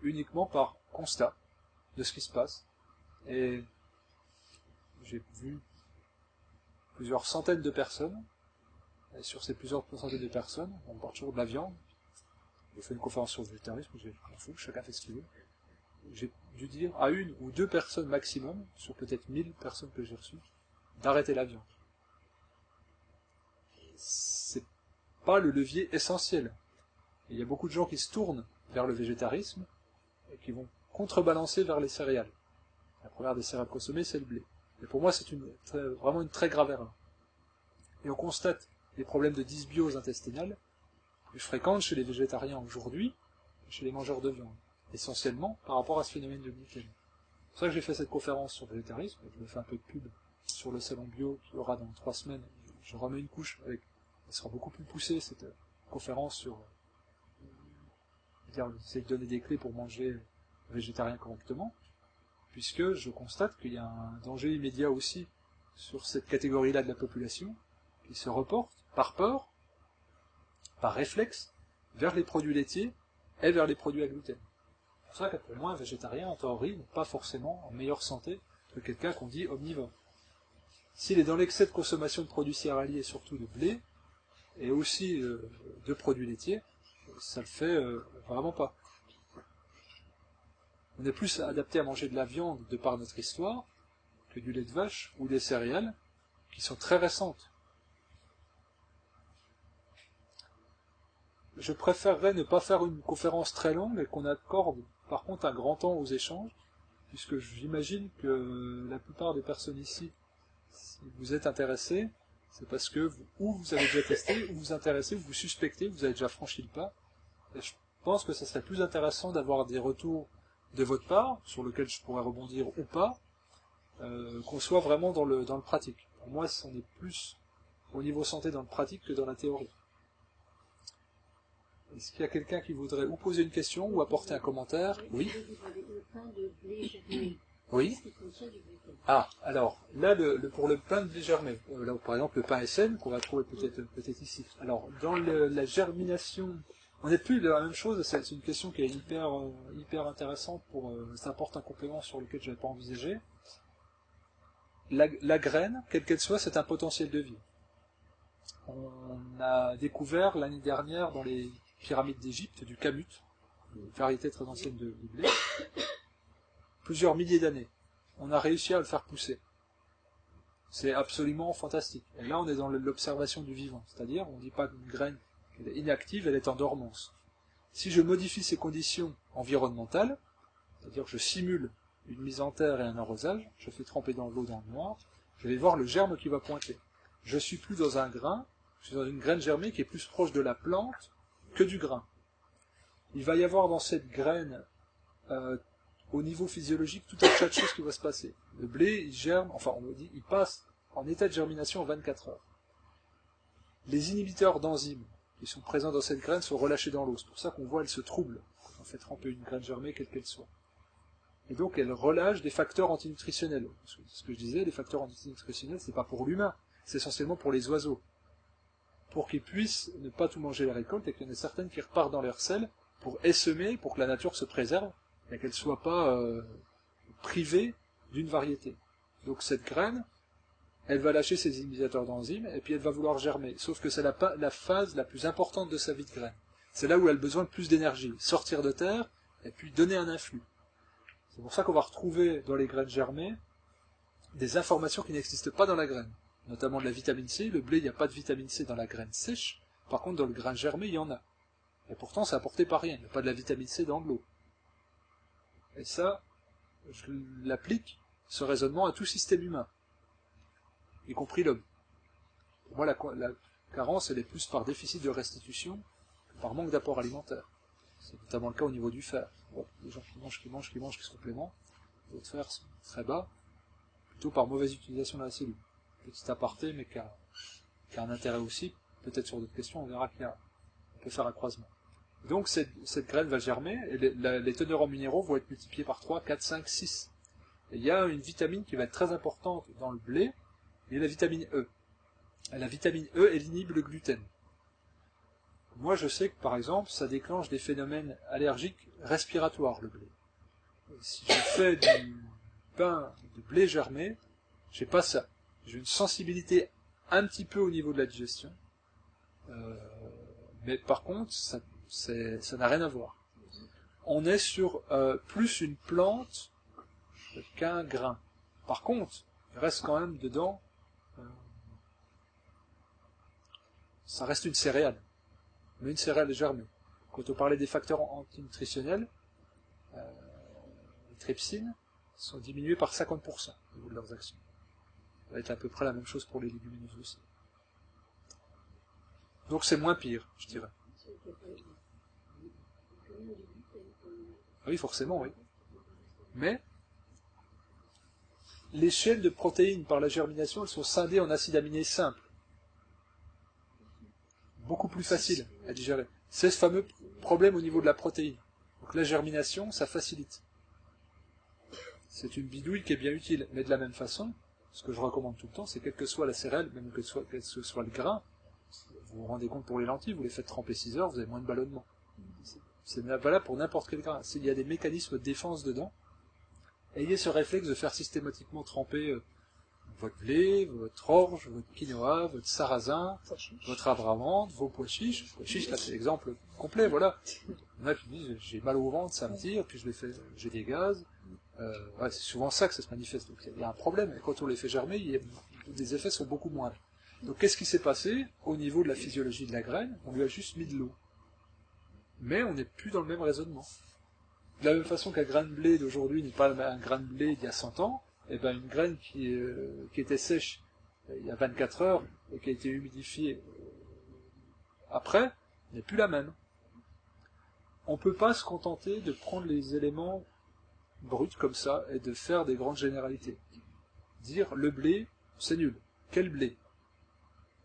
uniquement par constat de ce qui se passe. Et j'ai vu plusieurs centaines de personnes, et sur ces plusieurs centaines de personnes, on parle toujours de la viande. J'ai fait une conférence sur le végétarisme, j'ai m'en fous, chacun fait ce qu'il veut. J'ai dû dire à 1 ou 2 personnes maximum, sur peut-être 1000 personnes que j'ai reçues, d'arrêter la viande. C'est pas le levier essentiel. Et il y a beaucoup de gens qui se tournent vers le végétarisme et qui vont contrebalancer vers les céréales. La première des céréales consommées, c'est le blé. Et pour moi, c'est vraiment une très grave erreur. Et on constate des problèmes de dysbiose intestinale plus fréquents chez les végétariens aujourd'hui que chez les mangeurs de viande, essentiellement par rapport à ce phénomène de gluten. C'est pour ça que j'ai fait cette conférence sur le végétarisme, et je me fais un peu de pub sur le salon bio qui aura dans 3 semaines. Je remets une couche avec, elle sera beaucoup plus poussée, cette conférence sur essayer de donner des clés pour manger végétarien correctement, puisque je constate qu'il y a un danger immédiat aussi sur cette catégorie-là de la population, qui se reporte par peur, par réflexe, vers les produits laitiers et vers les produits à gluten. C'est pour ça que pour moi, un végétarien, en théorie, n'est pas forcément en meilleure santé que quelqu'un qu'on dit omnivore. S'il est dans l'excès de consommation de produits céréaliers et surtout de blé, et aussi de produits laitiers, ça le fait vraiment pas. On est plus adapté à manger de la viande de par notre histoire que du lait de vache ou des céréales qui sont très récentes. Je préférerais ne pas faire une conférence très longue et qu'on accorde par contre un grand temps aux échanges, puisque j'imagine que la plupart des personnes ici, si vous êtes intéressés, c'est parce que vous avez déjà testé, ou vous intéressez, ou vous suspectez, vous avez déjà franchi le pas. Et je pense que ça serait plus intéressant d'avoir des retours de votre part, sur lesquels je pourrais rebondir ou pas, qu'on soit vraiment dans le pratique. Pour moi, on est plus au niveau santé dans le pratique que dans la théorie. Est-ce qu'il y a quelqu'un qui voudrait ou poser une question ou apporter un commentaire? Oui. Oui. Ah, alors, là, pour le pain de blé germé, là, par exemple, le pain SN, qu'on va trouver peut-être ici. Alors, dans la germination, on n'est plus de la même chose, c'est une question qui est hyper intéressante ça apporte un complément sur lequel je n'avais pas envisagé. La graine, quelle qu'elle soit, c'est un potentiel de vie. On a découvert l'année dernière dans les pyramides d'Égypte du kamut, une variété très ancienne de blé, plusieurs milliers d'années. On a réussi à le faire pousser. C'est absolument fantastique. Et là, on est dans l'observation du vivant, c'est-à-dire, on ne dit pas qu'une graine elle est inactive, elle est en dormance. Si je modifie ces conditions environnementales, c'est-à-dire que je simule une mise en terre et un arrosage, je fais tremper dans l'eau dans le noir, je vais voir le germe qui va pointer. Je suis plus dans un grain, je suis dans une graine germée qui est plus proche de la plante que du grain. Il va y avoir dans cette graine, au niveau physiologique, tout un tas de choses qui va se passer. Le blé, il germe, enfin on me dit, il passe en état de germination en 24 heures. Les inhibiteurs d'enzymes qui sont présents dans cette graine sont relâchés dans l'eau. C'est pour ça qu'on voit, elle se trouble quand on fait tremper une graine germée, quelle qu'elle soit. Et donc elle relâche des facteurs antinutritionnels. Ce que je disais, les facteurs antinutritionnels, c'est pas pour l'humain, c'est essentiellement pour les oiseaux. Pour qu'ils puissent ne pas tout manger la récolte et qu'il y en ait certaines qui repartent dans leur sel pour essaimer, pour que la nature se préserve et qu'elle ne soit pas privée d'une variété. Donc cette graine, elle va lâcher ses inhibiteurs d'enzymes et puis elle va vouloir germer. Sauf que c'est la phase la plus importante de sa vie de graine. C'est là où elle a besoin de plus d'énergie. Sortir de terre, et puis donner un influx. C'est pour ça qu'on va retrouver dans les graines germées des informations qui n'existent pas dans la graine. Notamment de la vitamine C. Le blé, il n'y a pas de vitamine C dans la graine sèche. Par contre, dans le grain germé, il y en a. Et pourtant, c'est apporté par rien. Il n'y a pas de la vitamine C dans de l'eau. Et ça, je l'applique, ce raisonnement, à tout système humain, y compris l'homme. Pour moi, la carence, elle est plus par déficit de restitution que par manque d'apport alimentaire. C'est notamment le cas au niveau du fer. Bon, les gens qui se complémentent, le taux de fer sont très bas, plutôt par mauvaise utilisation de la cellule. Petit aparté, mais qui a un intérêt aussi, peut-être sur d'autres questions, on verra on peut faire un croisement. Donc cette graine va germer, et les teneurs en minéraux vont être multipliées par 3, 4, 5, 6. Et il y a une vitamine qui va être très importante dans le blé, et la vitamine E. Et la vitamine E, elle inhibe le gluten. Moi, je sais que, par exemple, ça déclenche des phénomènes allergiques respiratoires, le blé. Et si je fais du pain de blé germé, j'ai pas ça. J'ai une sensibilité un petit peu au niveau de la digestion. Mais par contre, ça n'a rien à voir. On est sur plus une plante qu'un grain. Par contre, il reste quand même dedans, ça reste une céréale. Mais une céréale germée. Quand on parlait des facteurs antinutritionnels, les trypsines sont diminuées par 50% au niveau de leurs actions. Ça va être à peu près la même chose pour les légumineuses aussi. Donc c'est moins pire, je dirais. Oui, forcément, oui. Mais les chaînes de protéines par la germination, elles sont scindées en acides aminés simples. Beaucoup plus facile à digérer. C'est ce fameux problème au niveau de la protéine. Donc la germination, ça facilite. C'est une bidouille qui est bien utile. Mais de la même façon, ce que je recommande tout le temps, c'est quelle que soit la céréale, même que ce soit le grain, vous vous rendez compte pour les lentilles, vous les faites tremper 6 heures, vous avez moins de ballonnement. C'est valable pour n'importe quel grain. S'il y a des mécanismes de défense dedans, ayez ce réflexe de faire systématiquement tremper votre blé, votre orge, votre quinoa, votre sarrasin, votre abraham, vos pois chiches. Pois chiches, là, c'est l'exemple complet, voilà. Il y en a qui disent, j'ai mal au ventre, ça me tire, puis j'ai des gaz. Ouais, c'est souvent ça que ça se manifeste. Donc il y a un problème. Et quand on les fait germer, les effets sont beaucoup moindres. Donc qu'est-ce qui s'est passé au niveau de la physiologie de la graine? On lui a juste mis de l'eau. Mais on n'est plus dans le même raisonnement. De la même façon qu'un grain de blé d'aujourd'hui n'est pas un grain de blé d'il y a 100 ans, et ben une graine qui était sèche il y a 24 heures et qui a été humidifiée après n'est plus la même. On ne peut pas se contenter de prendre les éléments bruts comme ça et de faire des grandes généralités. Dire le blé, c'est nul. Quel blé?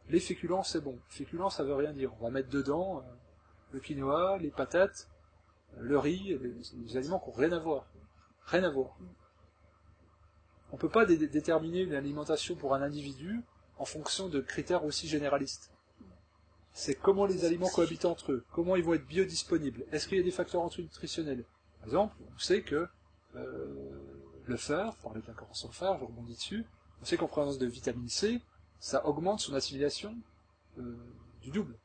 Les féculents, c'est bon. Féculents, ça veut rien dire. On va mettre dedans le quinoa, les patates, le riz, les aliments qui n'ont rien à voir. Rien à voir. On ne peut pas déterminer une alimentation pour un individu en fonction de critères aussi généralistes. C'est comment les aliments cohabitent entre eux, comment ils vont être biodisponibles. Est-ce qu'il y a des facteurs antinutritionnels? Par exemple, on sait que le fer, pour parler de la carence en fer, je rebondis dessus, on sait qu'en présence de vitamine C, ça augmente son assimilation du double.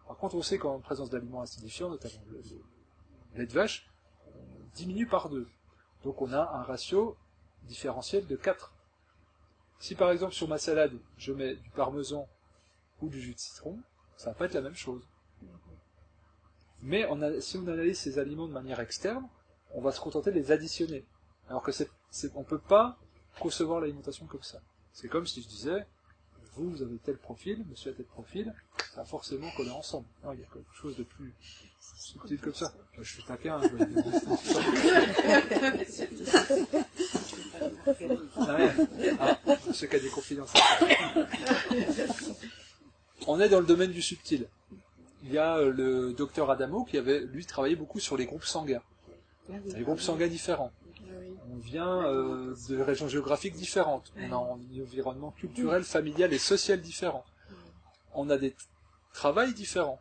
Par contre, on sait qu'en présence d'aliments acidifiants, notamment le lait de vache, on diminue par 2. Donc on a un ratio différentiel de 4. Si par exemple sur ma salade, je mets du parmesan ou du jus de citron, ça va pas être la même chose. Mais si on analyse ces aliments de manière externe, on va se contenter de les additionner. Alors que on peut pas concevoir l'alimentation comme ça. C'est comme si je disais, vous avez tel profil, monsieur a tel profil, ça va forcément coller ensemble. Non, il y a quelque chose de plus subtil comme ça. Je suis taquin, hein, monsieur qui a des confidences. On est dans le domaine du subtil. Il y a le docteur Adamo qui avait, lui, travaillé beaucoup sur les groupes sanguins. Les groupes sanguins différents. On vient de régions géographiques différentes. On a un environnement culturel, familial et social différent. On a des travails différents.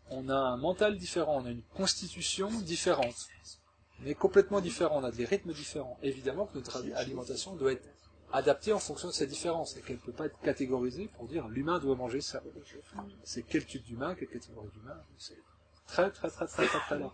On a un mental différent. On a une constitution différente. Mais complètement différent. On a des rythmes différents. Évidemment que notre alimentation doit être adaptée en fonction de ces différences. Et qu'elle ne peut pas être catégorisée pour dire l'humain doit manger ça. C'est quel type d'humain, quelle catégorie d'humain. très très très très très très lent.